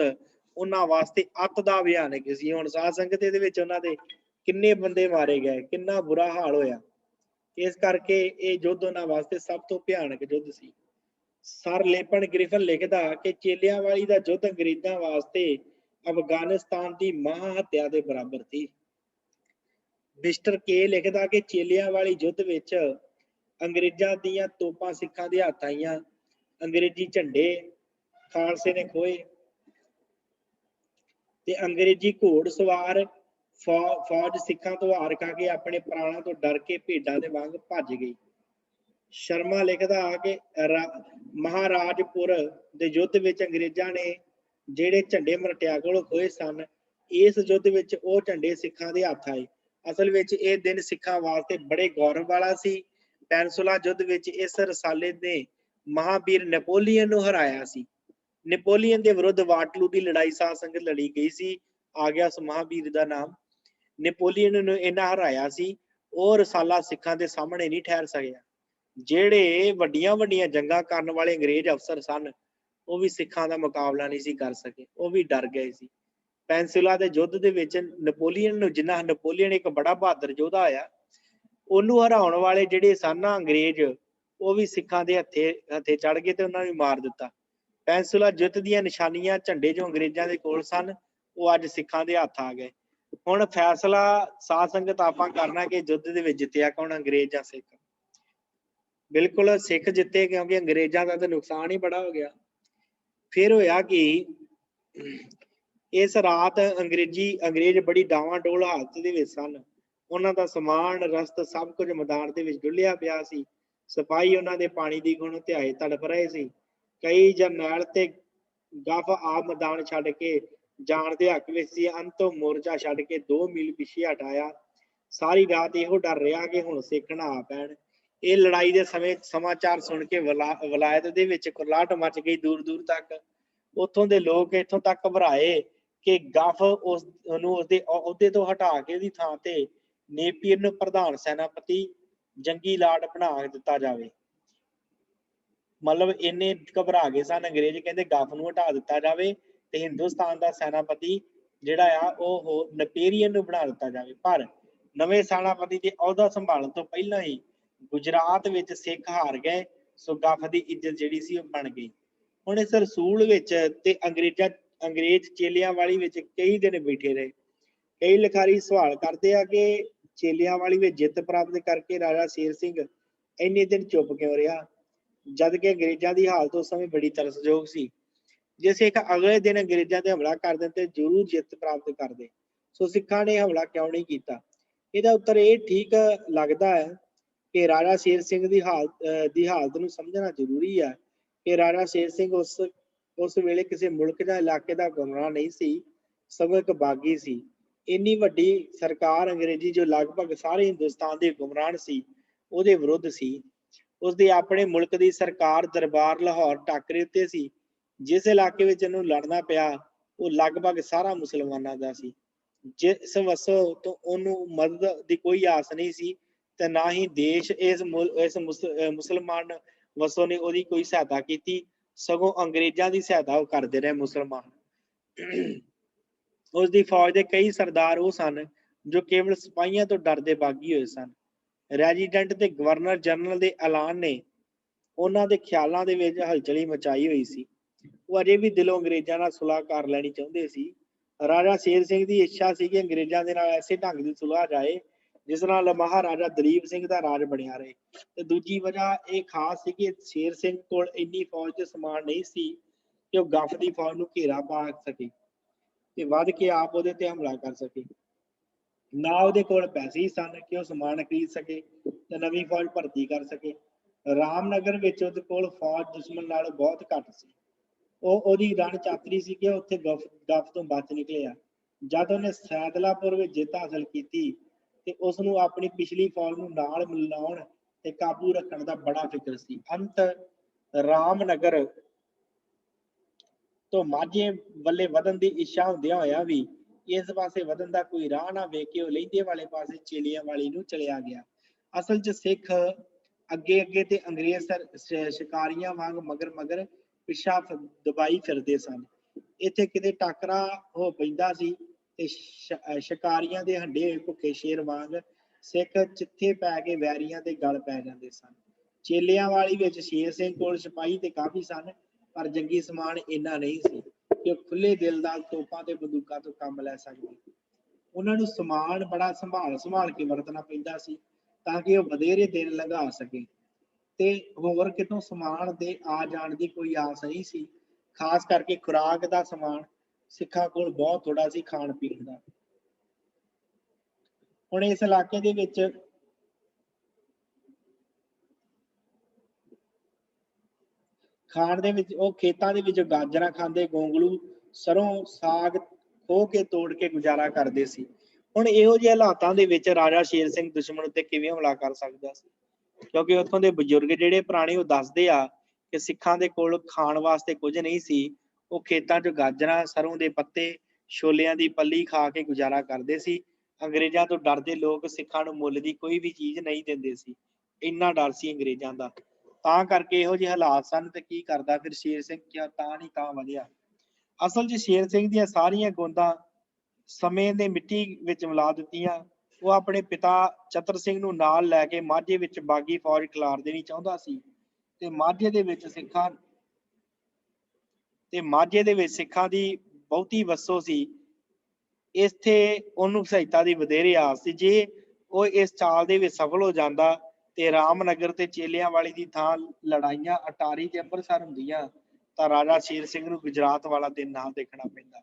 ਉਹਨਾਂ ਵਾਸਤੇ ਅੱਤ ਦਾ ਭਿਆਨਕ ਸੀ। ਹੁਣ ਸਾਧ ਸੰਗਤ ਇਹਦੇ ਵਿੱਚ ਉਹਨਾਂ ਦੇ ਕਿੰਨੇ ਬੰਦੇ ਮਾਰੇ ਗਏ, ਕਿੰਨਾ ਬੁਰਾ ਹਾਲ ਹੋਇਆ। ਇਸ ਕਰਕੇ ਇਹ ਯੁੱਧ ਉਹਨਾਂ ਵਾਸਤੇ ਸਭ ਤੋਂ ਭਿਆਨਕ ਯੁੱਧ ਸੀ। ਸਰ ਲੇਪਨ ਗ੍ਰਿਫਨ ਲਿਖਦਾ ਕਿ ਚੇਲਿਆਂਵਾਲੀ ਦਾ ਯੁੱਧ ਅੰਗਰੇਜ਼ਾਂ ਵਾਸਤੇ ਅਫਗਾਨਿਸਤਾਨ ਦੀ ਮਹਾ ਹੱਤਿਆ ਦੇ ਬਰਾਬਰ ਸੀ। ਮਿਸਟਰ ਕੇ ਲਿਖਦਾ ਕਿ ਚੇਲਿਆਂਵਾਲੀ ਯੁੱਧ ਵਿੱਚ ਅੰਗਰੇਜ਼ਾਂ ਦੀਆਂ ਤੋਪਾਂ ਸਿੱਖਾਂ ਦੇ ਹੱਥ ਆਈਆਂ, ਅੰਗਰੇਜ਼ੀ ਝੰਡੇ ਖਾਲਸੇ ਨੇ ਖੋਏ ਤੇ ਅੰਗਰੇਜ਼ੀ ਘੋੜ ਸਵਾਰ ਫੌਜ ਸਿੱਖਾਂ ਤੋਂ ਹਾਰ ਖਾ ਕੇ ਆਪਣੇ ਪ੍ਰਾਣਾਂ ਤੋਂ ਡਰ ਕੇ ਭੇਡਾਂ ਦੇ ਵਾਂਗ ਭੱਜ ਗਈ। ਸ਼ਰਮਾ ਲਿਖਦਾ ਕਿ ਮਹਾਰਾਜਪੁਰ ਦੇ ਯੁੱਧ ਵਿੱਚ ਅੰਗਰੇਜ਼ਾਂ ਨੇ ਜਿਹੜੇ ਝੰਡੇ ਮਰਟਿਆ ਕੋਲੋਂ ਖੋਏ ਸਨ, ਇਸ ਯੁੱਧ ਵਿੱਚ ਉਹ ਝੰਡੇ ਸਿੱਖਾਂ ਦੇ ਹੱਥ ਆਏ। ਅਸਲ ਵਿੱਚ ਇਹ ਦਿਨ ਸਿੱਖਾਂ ਵਾਸਤੇ ਬੜੇ ਗੌਰਵ ਵਾਲਾ ਸੀ। ਪੈਨਸੁਲਾ ਯੁੱਧ ਵਿੱਚ ਇਸ ਰਸਾਲੇ ਨੇ ਮਹਾਵੀਰ ਨੈਪੋਲੀਅਨ ਨੂੰ ਹਰਾਇਆ ਸੀ। ਨੈਪੋਲੀਅਨ ਦੇ ਵਿਰੁੱਧ ਵਾਟਲੂ ਦੀ ਲੜਾਈ ਸਾਧ ਸੰਗਤ ਲੜੀ ਗਈ ਸੀ। ਆ ਗਿਆ ਉਸ ਮਹਾਵੀਰ ਦਾ ਨਾਮ। ਨੈਪੋਲੀਅਨ ਨੂੰ ਇੰਨਾ ਹਰਾਇਆ ਸੀ, ਉਹ ਰਸਾਲਾ ਸਿੱਖਾਂ ਦੇ ਸਾਹਮਣੇ ਨਹੀਂ ਠਹਿਰ ਸਕਿਆ। ਜਿਹੜੇ ਵੱਡੀਆਂ ਵੱਡੀਆਂ ਜੰਗਾਂ ਕਰਨ ਵਾਲੇ ਅੰਗਰੇਜ਼ ਅਫਸਰ ਸਨ, ਉਹ ਵੀ ਸਿੱਖਾਂ ਦਾ ਮੁਕਾਬਲਾ ਨਹੀਂ ਸੀ ਕਰ ਸਕੇ, ਉਹ ਵੀ ਡਰ ਗਏ ਸੀ। ਪੈਂਸਿਲਾ ਦੇ ਯੁੱਧ ਦੇ ਵਿੱਚ ਨੈਪੋਲੀਅਨ ਨੂੰ, ਜਿੰਨਾ ਨੈਪੋਲੀਅਨ ਇੱਕ ਬੜਾ ਬਹਾਦਰ ਯੋਧਾ ਆਇਆ, ਉਹਨੂੰ ਹਰਾਉਣ ਵਾਲੇ ਜਿਹੜੇ ਸਨ ਨਾ ਅੰਗਰੇਜ਼, ਉਹ ਵੀ ਸਿੱਖਾਂ ਦੇ ਹੱਥੇ ਚੜ ਗਏ ਤੇ ਉਹਨਾਂ ਨੂੰ ਮਾਰ ਦਿੱਤਾ। ਪੈਂਸਿਲਾ ਜਿੱਤ ਦੀਆਂ ਨਿਸ਼ਾਨੀਆਂ, ਝੰਡੇ ਜੋ ਅੰਗਰੇਜ਼ਾਂ ਦੇ ਕੋਲ ਸਨ, ਉਹ ਅੱਜ ਸਿੱਖਾਂ ਦੇ ਹੱਥ ਆ ਗਏ। ਹੁਣ ਫੈਸਲਾ ਸਾਧ ਸੰਗਤ ਆਪਾਂ ਕਰਨਾ ਕਿ ਯੁੱਧ ਦੇ ਵਿੱਚ ਜਿੱਤਿਆ ਕੌਣ, ਅੰਗਰੇਜ਼ ਜਾਂ ਸਿੱਖ? ਬਿਲਕੁਲ ਸਿੱਖ ਜਿੱਤੇ, ਕਿਉਂਕਿ ਅੰਗਰੇਜ਼ਾਂ ਦਾ ਤਾਂ ਨੁਕਸਾਨ ਹੀ ਬੜਾ ਹੋ ਗਿਆ। ਫਿਰ ਹੋਇਆ ਕਿ ਇਸ ਰਾਤ ਅੰਗਰੇਜ਼ ਬੜੀ ਡਾਵਾਂਡੋਲ ਹਾਲਤ ਦੇ ਵਿੱਚ ਸਨ। ਉਹਨਾਂ ਦਾ ਸਮਾਨ, ਰਸਤ, ਸਭ ਕੁਝ ਮੈਦਾਨ ਦੇ ਵਿੱਚ ਡੁੱਲਿਆ ਪਿਆ ਸੀ। ਸਿਪਾਹੀ ਉਹਨਾਂ ਦੇ ਪਾਣੀ ਦੀ ਗੁਣ ਧਿਆਏ ਤੜਪ ਰਹੇ ਸੀ। ਕਈ ਜਰਨੈਲ ਤੇ ਗੱਫ ਆਪ ਮੈਦਾਨ ਛੱਡ ਕੇ ਜਾਣ ਦੇ ਹੱਕ ਵਿੱਚ ਸੀ। ਅੰਤੋਂ ਮੋਰਚਾ ਛੱਡ ਕੇ 2 ਮੀਲ ਪਿੱਛੇ ਹਟਾਇਆ। ਸਾਰੀ ਰਾਤ ਇਹੋ ਡਰ ਰਿਹਾ ਕਿ ਹੁਣ ਸਿੱਖ ਨਾ ਆ ਪੈਣ। ਇਹ ਲੜਾਈ ਦੇ ਸਮੇਂ ਸਮਾਚਾਰ ਸੁਣ ਕੇ ਵਲਾਇਤ ਦੇ ਵਿੱਚ ਕੁਰਲਾਹਟ ਮਚ ਗਈ ਦੂਰ ਦੂਰ ਤੱਕ। ਉੱਥੋਂ ਦੇ ਲੋਕ ਇੱਥੋਂ ਤੱਕ ਘਬਰਾਏ ਕਿ ਗੱਫ ਉਹਨੂੰ ਉਸਦੇ ਅਹੁਦੇ ਤੋਂ ਹਟਾ ਕੇ ਉਹਦੀ ਥਾਂ ਤੇ ਨੇਪੀਅਰ ਨੂੰ ਪ੍ਰਧਾਨ ਸੈਨਾਪਤੀ ਜੰਗੀ ਲਾਰਡ ਬਣਾ ਦਿੱਤਾ ਜਾਵੇ। ਮਤਲਬ ਇੰਨੇ ਘਬਰਾ ਗਏ ਸਨ ਅੰਗਰੇਜ਼, ਕਹਿੰਦੇ ਗੱਫ ਨੂੰ ਹਟਾ ਦਿੱਤਾ ਜਾਵੇ ਤੇ ਹਿੰਦੁਸਤਾਨ ਦਾ ਸੈਨਾਪਤੀ ਜਿਹੜਾ ਆ ਉਹ ਨੇਪੀਅਰ ਨੂੰ ਬਣਾ ਦਿੱਤਾ ਜਾਵੇ। ਪਰ ਨਵੇਂ ਸੈਨਾਪਤੀ ਦੇ ਅਹੁਦਾ ਸੰਭਾਲਣ ਤੋਂ ਪਹਿਲਾਂ ਹੀ ਗੁਜਰਾਤ ਵਿੱਚ ਸਿੱਖ ਹਾਰ ਗਏ, ਸੋ ਗੱਫ ਦੀ ਇੱਜ਼ਤ ਜਿਹੜੀ ਸੀ ਉਹ ਬਣ ਗਈ। ਹੁਣ ਇਸ ਰਸੂਲ ਵਿੱਚ ਤੇ ਅੰਗਰੇਜ਼ ਚੇਲਿਆਂ ਵਾਲੀ ਵਿੱਚ ਕਈ ਦਿਨ ਬੈਠੇ ਰਹੇ। ਕਈ ਲਿਖਾਰੀ ਸਵਾਲ ਕਰਦੇ ਆ ਕਿ ਚੇਲਿਆਂ ਵਾਲੀ ਵਿੱਚ ਜਿੱਤ ਪ੍ਰਾਪਤ ਕਰਕੇ ਰਾਜਾ ਸ਼ੇਰ ਸਿੰਘ ਇੰਨੇ ਦਿਨ ਚੁੱਪ ਕਿਉਂ ਰਿਹਾ, ਜਦ ਕਿ ਅੰਗਰੇਜ਼ਾਂ ਦੀ ਹਾਲਤ ਉਸ ਸਮੇਂ ਬੜੀ ਤਰਸਯੋਗ ਸੀ। ਜੇ ਸਿੱਖ ਅਗਲੇ ਦਿਨ ਅੰਗਰੇਜ਼ਾਂ ਤੇ ਹਮਲਾ ਕਰ ਦਿੰਦੇ, ਜ਼ਰੂਰ ਜਿੱਤ ਪ੍ਰਾਪਤ ਕਰਦੇ, ਸੋ ਸਿੱਖਾਂ ਨੇ ਹਮਲਾ ਕਿਉਂ ਨਹੀਂ ਕੀਤਾ? ਇਹਦਾ ਉੱਤਰ ਇਹ ਠੀਕ ਲੱਗਦਾ ਹੈ ਕਿ ਰਾਜਾ ਸ਼ੇਰ ਸਿੰਘ ਦੀ ਹਾਲਤ ਨੂੰ ਸਮਝਣਾ ਜ਼ਰੂਰੀ ਹੈ ਕਿ ਰਾਜਾ ਸ਼ੇਰ ਸਿੰਘ ਉਸ ਵੇਲੇ ਕਿਸੇ ਮੁਲਕ ਜਾਂ ਇਲਾਕੇ ਦਾ ਹੁਕਮਰਾਨ ਨਹੀਂ ਸੀ, ਸਗੋਂ ਇੱਕ ਬਾਗੀ ਸੀ। ਇੰਨੀ ਵੱਡੀ ਸਰਕਾਰ ਅੰਗਰੇਜ਼ੀ ਜੋ ਲਗਭਗ ਸਾਰੇ ਹਿੰਦੁਸਤਾਨ ਦੇ ਹੁਕਮਰਾਨ ਸੀ, ਉਹਦੇ ਵਿਰੁੱਧ ਸੀ। ਉਸਦੇ ਆਪਣੇ ਮੁਲਕ ਦੀ ਸਰਕਾਰ ਦਰਬਾਰ ਲਾਹੌਰ ਟਾਕਰੇ ਉੱਤੇ ਸੀ। ਜਿਸ ਇਲਾਕੇ ਵਿੱਚ ਇਹਨੂੰ ਲੜਨਾ ਪਿਆ ਉਹ ਲਗਭਗ ਸਾਰਾ ਮੁਸਲਮਾਨਾਂ ਦਾ ਸੀ। ਜਿਸ ਵਸੋਂ ਤੋਂ ਉਹਨੂੰ ਮਦਦ ਦੀ ਕੋਈ ਆਸ ਨਹੀਂ ਸੀ ਤੇ ਨਾ ਹੀ ਦੇਸ਼ ਇਸ ਮੁਸਲਮਾਨ ਵਸੋਂ ਨੇ ਉਹਦੀ ਕੋਈ ਸਹਾਇਤਾ ਕੀਤੀ, ਸਗੋਂ ਅੰਗਰੇਜ਼ਾਂ ਦੀ ਸਹਾਇਤਾ ਉਹ ਕਰਦੇ ਰਹੇ ਮੁਸਲਮਾਨ। ਉਸਦੀ ਫੌਜ ਦੇ ਕਈ ਸਰਦਾਰ ਉਹ ਸਨ ਜੋ ਕੇਵਲ ਸਿਪਾਹੀਆਂ ਤੋਂ ਡਰਦੇ ਬਾਗੀ ਹੋਏ ਸਨ। ਰੈਜੀਡੈਂਟ ਤੇ ਗਵਰਨਰ ਜਨਰਲ ਦੇ ਐਲਾਨ ਨੇ ਉਹਨਾਂ ਦੇ ਖਿਆਲਾਂ ਦੇ ਵਿੱਚ ਹਲਚਲੀ ਮਚਾਈ ਹੋਈ ਸੀ। ਉਹ ਅਜੇ ਵੀ ਦਿਲੋਂ ਅੰਗਰੇਜ਼ਾਂ ਨਾਲ ਸੁਲਾਹ ਕਰ ਲੈਣੀ ਚਾਹੁੰਦੇ ਸੀ। ਰਾਜਾ ਸ਼ੇਰ ਸਿੰਘ ਦੀ ਇੱਛਾ ਸੀ ਕਿ ਅੰਗਰੇਜ਼ਾਂ ਦੇ ਨਾਲ ਐਸੇ ਢੰਗ ਦੀ ਸੁਲਾਹ ਜਾਏ ਜਿਸ ਨਾਲ ਮਹਾਰਾਜਾ ਦਲੀਪ ਸਿੰਘ ਦਾ ਰਾਜ ਬਣਿਆ ਰਹੇ। ਤੇ ਦੂਜੀ ਵਜ੍ਹਾ ਇਹ ਖਾਸ ਸੀ ਕਿ ਸ਼ੇਰ ਸਿੰਘ ਕੋਲ ਇੰਨੀ ਫੌਜ ਤੇ ਸਮਾਨ ਨਹੀਂ ਸੀ ਕਿ ਉਹ ਗੱਫ ਦੀ ਫੌਜ ਨੂੰ ਘੇਰਾ ਪਾ ਸਕੇ ਤੇ ਵੱਧ ਕੇ ਆਪ ਉਹਦੇ ਤੇ ਹਮਲਾ ਕਰ ਸਕੇ। ਨਾ ਉਹਦੇ ਕੋਲ ਪੈਸੇ ਹੀ ਸਨ ਕਿ ਉਹ ਸਮਾਨ ਖਰੀਦ ਸਕੇ ਤੇ ਨਵੀਂ ਫੌਜ ਭਰਤੀ ਕਰ ਸਕੇ। ਰਾਮਨਗਰ ਵਿੱਚ ਉਹਦੇ ਕੋਲ ਫੌਜ ਦੁਸ਼ਮਣ ਨਾਲੋਂ ਬਹੁਤ ਘੱਟ ਸੀ। ਉਹਦੀ ਰਣ ਚਾਤਰੀ ਸੀ ਕਿ ਉੱਥੇ ਗੱਫ ਤੋਂ ਬਚ ਨਿਕਲਿਆ। ਜਦ ਉਹਨੇ ਸੈਦਲਾਪੁਰ ਵਿੱਚ ਜਿੱਤ ਹਾਸਲ ਕੀਤੀ ਤੇ ਉਸਨੂੰ ਆਪਣੀ ਪਿਛਲੀ ਫੌਜ ਨੂੰ ਨਾਲ ਮਿਲਾਉਣ ਤੇ ਕਾਬੂ ਰੱਖਣ ਦਾ ਬੜਾ ਫਿਕਰ ਸੀ। ਅੰਤ ਰਾਮਨਗਰ ਤੋਂ ਮਾਝੇ ਵੱਲੇ ਵਧਣ ਦੀ ਇੱਛਾ ਹੁੰਦਿਆਂ ਹੋਇਆ ਵੀ ਇਸ ਪਾਸੇ ਵਧਣ ਦਾ ਕੋਈ ਰਾਹ ਨਾ ਵੇਖ ਕੇ ਉਹ ਲਹਿੰਦੇ ਵਾਲੇ ਪਾਸੇ ਚੇਲੀਆਂ ਵਾਲੀ ਨੂੰ ਚਲਿਆ ਗਿਆ। ਅਸਲ 'ਚ ਸਿੱਖ ਅੱਗੇ ਅੱਗੇ ਤੇ ਅੰਗਰੇਜ਼ ਸ਼ਿਕਾਰੀਆਂ ਵਾਂਗ ਮਗਰ ਪਿੱਛਾ ਦਬਾਈ ਫਿਰਦੇ ਸਨ। ਇੱਥੇ ਕਿਤੇ ਟਾਕਰਾ ਹੋ ਪੈਂਦਾ ਸੀ ਤੇ ਸ਼ਿਕਾਰੀਆਂ ਦੇ ਹੰਡੇ ਹੋਏ ਭੁੱਖੇ ਸ਼ੇਰ ਵਾਂਗ ਸਿੱਖ ਚਿੱਥੇ ਪੈ ਕੇ ਵੈਰੀਆਂ ਦੇ ਗਲ ਪੈ ਜਾਂਦੇ ਸਨ। ਚੇਲਿਆਂ ਵਾਲੀ ਵਿੱਚ ਸ਼ੇਰ ਸਿੰਘ ਕੋਲ ਸਿਪਾਹੀ ਤੇ ਕਾਫੀ ਸਨ, ਪਰ ਜੰਗੀ ਸਮਾਨ ਇੰਨਾ ਨਹੀਂ ਸੀ ਕਿ ਉਹ ਖੁੱਲੇ ਦਿਲ ਨਾਲ ਤੋਪਾਂ ਤੇ ਬੰਦੂਕਾਂ ਤੋਂ ਕੰਮ ਲੈ ਸਕਦੇ। ਉਹਨਾਂ ਨੂੰ ਸਮਾਨ ਬੜਾ ਸੰਭਾਲ ਕੇ ਵਰਤਣਾ ਪੈਂਦਾ ਸੀ ਤਾਂ ਕਿ ਉਹ ਵਧੇਰੇ ਦਿਨ ਲੰਘਾ ਸਕੇ ਤੇ ਹੋਰ ਕਿਤੋਂ ਸਮਾਨ ਦੇ ਆ ਜਾਣ ਦੀ ਕੋਈ ਆਸ ਨਹੀਂ ਸੀ। ਖਾਸ ਕਰਕੇ ਖੁਰਾਕ ਦਾ ਸਮਾਨ ਸਿੱਖਾਂ ਕੋਲ ਬਹੁਤ ਥੋੜਾ ਸੀ, ਖਾਣ ਪੀਣ ਦਾ। ਹੁਣ ਇਸ ਇਲਾਕੇ ਦੇ ਵਿੱਚ ਖਾਣ ਦੇ ਵਿੱਚ ਉਹ ਖੇਤਾਂ ਦੇ ਵਿੱਚ ਗਾਜਰਾਂ ਖਾਂਦੇ, ਗੋਂਗਲੂ, ਸਰੋਂ, ਸਾਗ ਖੋਹ ਕੇ ਤੋੜ ਕੇ ਗੁਜ਼ਾਰਾ ਕਰਦੇ ਸੀ। ਹੁਣ ਇਹੋ ਜਿਹੇ ਹਾਲਾਤਾਂ ਦੇ ਵਿੱਚ ਰਾਜਾ ਸ਼ੇਰ ਸਿੰਘ ਦੁਸ਼ਮਣ ਉੱਤੇ ਕਿਵੇਂ ਹਮਲਾ ਕਰ ਸਕਦਾ ਸੀ? ਕਿਉਂਕਿ ਉੱਥੋਂ ਦੇ ਬਜ਼ੁਰਗ ਜਿਹੜੇ ਪੁਰਾਣੇ ਉਹ ਦੱਸਦੇ ਆ ਕਿ ਸਿੱਖਾਂ ਦੇ ਕੋਲ ਖਾਣ ਵਾਸਤੇ ਕੁਝ ਨਹੀਂ ਸੀ। ਉਹ ਖੇਤਾਂ 'ਚ ਗਾਜਰਾਂ, ਸਰੋਂ ਦੇ ਪੱਤੇ, ਛੋਲਿਆਂ ਦੀ ਪੱਲੀ ਖਾ ਕੇ ਗੁਜ਼ਾਰਾ ਕਰਦੇ ਸੀ। अंग्रेजां तो डरदे लोग सिखां नूं मुੱਲ ਦੀ कोई भी चीज़ नहीं ਦਿੰਦੇ ਸੀ। ਇੰਨਾ ਡਰ ਸੀ ਅੰਗਰੇਜ਼ਾਂ ਦਾ। ਤਾਂ ਕਰਕੇ ਇਹੋ ਜਿਹੇ ਹਾਲਾਤ ਸਨ ਤੇ ਕੀ ਕਰਦਾ ਫਿਰ ਸ਼ੇਰ ਸਿੰਘ ਕਿਆ ਤਾਂ ਨਹੀਂ ਤਾਂ ਵਧਿਆ। ਅਸਲ 'ਚ ਸ਼ੇਰ ਸਿੰਘ ਦੀਆਂ ਸਾਰੀਆਂ ਗੋਂਦਾਂ ਸਮੇਂ ਦੇ ਮਿੱਟੀ ਵਿੱਚ ਮਿਲਾ ਦਿੱਤੀਆਂ। ਉਹ ਆਪਣੇ ਪਿਤਾ ਚਤਰ ਸਿੰਘ ਨੂੰ ਨਾਲ ਲੈ ਕੇ ਮਾਝੇ ਵਿੱਚ ਬਾਗੀ ਫੌਜ ਖਿਲਾਰ ਦੇਣੀ ਚਾਹੁੰਦਾ ਸੀ ਤੇ ਮਾਝੇ ਦੇ ਵਿੱਚ ਸਿੱਖਾਂ ਦੀ ਬਹੁਤੀ ਵਸੋਂ ਸੀ। ਇੱਥੇ ਉਹਨੂੰ ਸਹਾਇਤਾ ਦੀ ਵਧੇਰੇ ਆਸ ਸੀ। ਜੇ ਉਹ ਇਸ ਚਾਲ ਦੇ ਵਿੱਚ ਸਫਲ ਹੋ ਜਾਂਦਾ ਤੇ ਰਾਮਨਗਰ ਤੇ ਚੇਲਿਆਂ ਵਾਲੀ ਦੀ ਥਾਂ ਲੜਾਈਆਂ ਅਟਾਰੀ ਤੇ ਅੰਮ੍ਰਿਤਸਰ ਹੁੰਦੀਆਂ ਤਾਂ ਰਾਜਾ ਸ਼ੇਰ ਸਿੰਘ ਨੂੰ ਗੁਜਰਾਤ ਵਾਲਾ ਦਿਨ ਨਾ ਦੇਖਣਾ ਪੈਂਦਾ।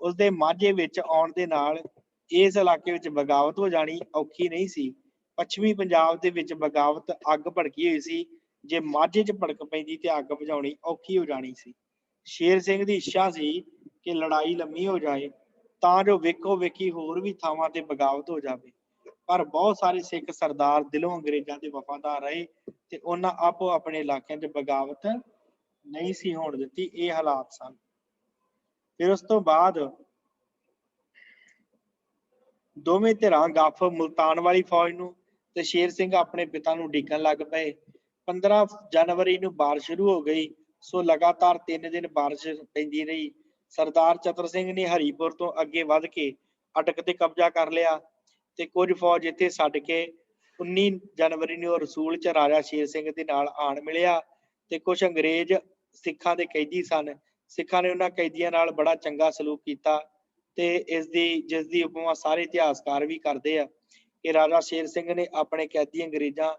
ਉਸਦੇ ਮਾਝੇ ਵਿੱਚ ਆਉਣ ਦੇ ਨਾਲ ਇਸ ਇਲਾਕੇ ਵਿੱਚ ਬਗਾਵਤ ਹੋ ਜਾਣੀ ਔਖੀ ਨਹੀਂ ਸੀ। ਪੱਛਮੀ ਪੰਜਾਬ ਦੇ ਵਿੱਚ ਬਗਾਵਤ ਅੱਗ ਭੜਕੀ ਹੋਈ ਸੀ। ਜੇ ਮਾਝੇ 'ਚ ਭੜਕ ਪੈਂਦੀ ਤੇ ਅੱਗ ਬੁਝਾਉਣੀ ਔਖੀ ਹੋ ਜਾਣੀ ਸੀ। ਸ਼ੇਰ ਸਿੰਘ ਦੀ ਇੱਛਾ ਸੀ ਕਿ ਲੜਾਈ ਲੰਮੀ ਹੋ ਜਾਏ ਤਾਂ ਜੋ ਵੇਖੋ ਵੇਖੀ ਹੋਰ ਵੀ ਥਾਵਾਂ ਤੇ ਬਗਾਵਤ ਹੋ ਜਾਵੇ। ਪਰ ਬਹੁਤ ਸਾਰੇ ਸਿੱਖ ਸਰਦਾਰ ਦਿਲੋਂ ਅੰਗਰੇਜ਼ਾਂ ਦੇ ਵਫਾਦਾਰ ਰਹੇ ਤੇ ਉਹਨਾਂ ਆਪੋ ਆਪਣੇ ਇਲਾਕਿਆਂ 'ਚ ਬਗਾਵਤ ਨਹੀਂ ਸੀ ਹੋਣ ਦਿੱਤੀ। ਇਹ ਹਾਲਾਤ ਸਨ। ਫਿਰ ਉਸ ਤੋਂ ਬਾਅਦ ਦੋਵੇਂ ਧਿਰਾਂ ਗੱਫ ਮੁਲਤਾਨ ਵਾਲੀ ਫੌਜ ਨੂੰ ਤੇ ਸ਼ੇਰ ਸਿੰਘ ਆਪਣੇ ਪਿਤਾ ਨੂੰ ਉਡੀਕਣ ਲੱਗ ਪਏ। 15 ਜਨਵਰੀ ਨੂੰ ਬਾਰਿਸ਼ ਸ਼ੁਰੂ ਹੋ ਗਈ ਸੋ ਲਗਾਤਾਰ 3 ਦਿਨ ਬਾਰਿਸ਼ ਪੈਂਦੀ ਰਹੀ। ਸਰਦਾਰ ਚਤਰ ਸਿੰਘ ਨੇ ਹਰੀਪੁਰ ਤੋਂ ਅੱਗੇ ਵੱਧ ਕੇ ਅਟਕ ਤੇ ਕਬਜ਼ਾ ਕਰ ਲਿਆ ਤੇ ਕੁਝ ਫੌਜ ਇੱਥੇ ਛੱਡ ਕੇ 19 ਜਨਵਰੀ ਨੂੰ ਰਸੂਲ 'ਚ ਰਾਜਾ ਸ਼ੇਰ ਸਿੰਘ ਦੇ ਨਾਲ ਆਣ ਮਿਲਿਆ ਤੇ ਕੁਝ ਅੰਗਰੇਜ਼ ਸਿੱਖਾਂ ਦੇ ਕੈਦੀ ਸਨ। ਸਿੱਖਾਂ ਨੇ ਉਹਨਾਂ ਕੈਦੀਆਂ ਨਾਲ ਬੜਾ ਚੰਗਾ ਸਲੂਕ ਕੀਤਾ ਤੇ ਜਿਸ ਦੀ ਉਪਮਾ ਸਾਰੇ ਇਤਿਹਾਸਕਾਰ ਵੀ ਕਰਦੇ ਆ ਕਿ ਰਾਜਾ ਸ਼ੇਰ ਸਿੰਘ ਨੇ ਆਪਣੇ ਕੈਦੀ ਅੰਗਰੇਜ਼ਾਂ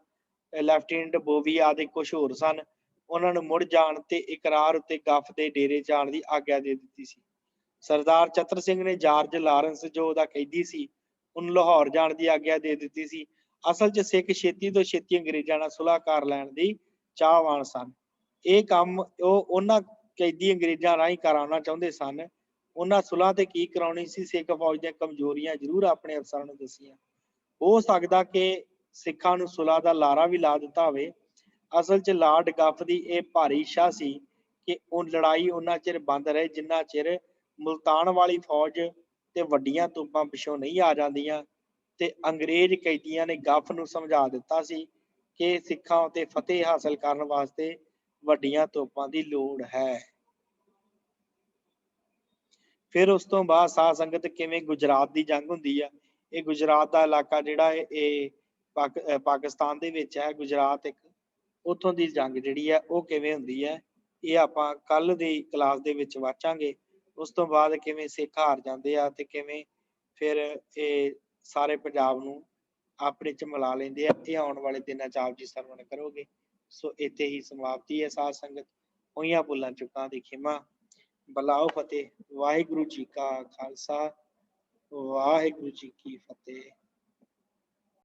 ਲੈਫਟੀਨੈਂਟ ਬੋਵੀ ਆਦਿ ਕੁਝ ਹੋਰ ਸਨ ਉਹਨਾਂ ਨੂੰ ਮੁੜ ਜਾਣ ਤੇ ਇਕਰਾਰ ਉੱਤੇ ਗੱਫ ਦੇ ਡੇਰੇ ਜਾਣ ਦੀ ਆਗਿਆ ਦੇ ਦਿੱਤੀ ਸੀ। ਸਰਦਾਰ ਚਤਰ ਸਿੰਘ ਨੇ ਜਾਰਜ ਲਾਰੈਂਸ ਜੋ ਉਹਦਾ ਕੈਦੀ ਸੀ ਉਹਨੂੰ ਲਾਹੌਰ ਜਾਣ ਦੀ ਆਗਿਆ ਦੇ ਦਿੱਤੀ ਸੀ। ਅਸਲ 'ਚ ਸਿੱਖ ਛੇਤੀ ਤੋਂ ਛੇਤੀ ਅੰਗਰੇਜ਼ਾਂ ਨਾਲ ਸੁਲ੍ਹਾ ਕਰ ਲੈਣ ਦੀ ਚਾਹਵਾਨ ਸਨ। ਇਹ ਕੰਮ ਉਹ ਉਹਨਾਂ ਕੈਦੀ ਅੰਗਰੇਜ਼ਾਂ ਰਾਹੀਂ ਕਰਾਉਣਾ ਚਾਹੁੰਦੇ ਸਨ। ਉਹਨਾਂ ਸੁਲ੍ਹਾ ਤੇ ਕੀ ਕਰਾਉਣੀ ਸੀ। ਸਿੱਖ ਫੌਜ ਦੀਆਂ ਕਮਜ਼ੋਰੀਆਂ ਜ਼ਰੂਰ ਆਪਣੇ ਅਫਸਰਾਂ ਨੂੰ ਦੱਸੀਆਂ। ਹੋ ਸਕਦਾ ਕਿ ਸਿੱਖਾਂ ਨੂੰ ਸੁਲ੍ਹਾ ਦਾ ਲਾਰਾ ਵੀ ਲਾ ਦਿੱਤਾ ਹੋਵੇ। ਅਸਲ 'ਚ ਲਾਰਡ ਗੱਫ ਦੀ ਇਹ ਭਾਰੀ ਇੱਛਾ ਸੀ ਕਿ ਉਹ ਲੜਾਈ ਉਹਨਾਂ ਚਿਰ ਬੰਦ ਰਹੇ ਜਿੰਨਾ ਚਿਰ ਮੁਲਤਾਨ ਵਾਲੀ ਫੌਜ ਤੇ ਵੱਡੀਆਂ ਤੋਪਾਂ ਪਿੱਛੋਂ ਨਹੀਂ ਆ ਜਾਂਦੀਆਂ ਤੇ ਅੰਗਰੇਜ਼ ਕੈਦੀਆਂ ਨੇ ਗੱਫ ਨੂੰ ਸਮਝਾ ਦਿੱਤਾ ਸੀ ਕਿ ਸਿੱਖਾਂ ਉੱਤੇ ਫਤਿਹ ਹਾਸਲ ਕਰਨ ਵਾਸਤੇ ਵੱਡੀਆਂ ਤੋਪਾਂ ਦੀ ਲੋੜ ਹੈ। ਫਿਰ ਉਸ ਤੋਂ ਬਾਅਦ ਸਾਧ ਸੰਗਤ ਕਿਵੇਂ ਗੁਜਰਾਤ ਦੀ ਜੰਗ ਹੁੰਦੀ ਆ। ਇਹ ਗੁਜਰਾਤ ਦਾ ਇਲਾਕਾ ਜਿਹੜਾ ਹੈ ਇਹ ਪਾਕਿਸਤਾਨ ਦੇ ਵਿੱਚ ਹੈ। ਗੁਜਰਾਤ ਇੱਕ ਉੱਥੋਂ ਦੀ ਜੰਗ ਜਿਹੜੀ ਹੈ ਉਹ ਕਿਵੇਂ ਹੁੰਦੀ ਹੈ ਇਹ ਆਪਾਂ ਕੱਲ ਦੀ ਕਲਾਸ ਦੇ ਵਿੱਚ ਵਾਚਾਂਗੇ। ਉਸ ਤੋਂ ਬਾਅਦ ਕਿਵੇਂ ਸਿੱਖ ਹਾਰ ਜਾਂਦੇ ਆ ਤੇ ਕਿਵੇਂ ਫਿਰ ਇਹ ਸਾਰੇ ਪੰਜਾਬ ਨੂੰ ਆਪਣੇ 'ਚ ਮਿਲਾ ਲੈਂਦੇ ਆ। ਇਹ ਆਉਣ ਵਾਲੇ ਦਿਨਾਂ 'ਚ ਆਪ ਜੀ ਸਰਵਣ ਕਰੋਗੇ। ਸੋ ਇੱਥੇ ਹੀ ਸਮਾਪਤੀ ਹੈ। ਸਾਧ ਸੰਗਤ ਹੋਈਆਂ ਭੁੱਲਾਂ ਚੁੱਕਾਂ ਦੀ ਖਿਮਾ। ਬਲਾਓ ਫਤਿਹ। ਵਾਹਿਗੁਰੂ ਜੀ ਕਾ ਖਾਲਸਾ ਵਾਹਿਗੁਰੂ ਜੀ ਕੀ ਫਤਿਹ।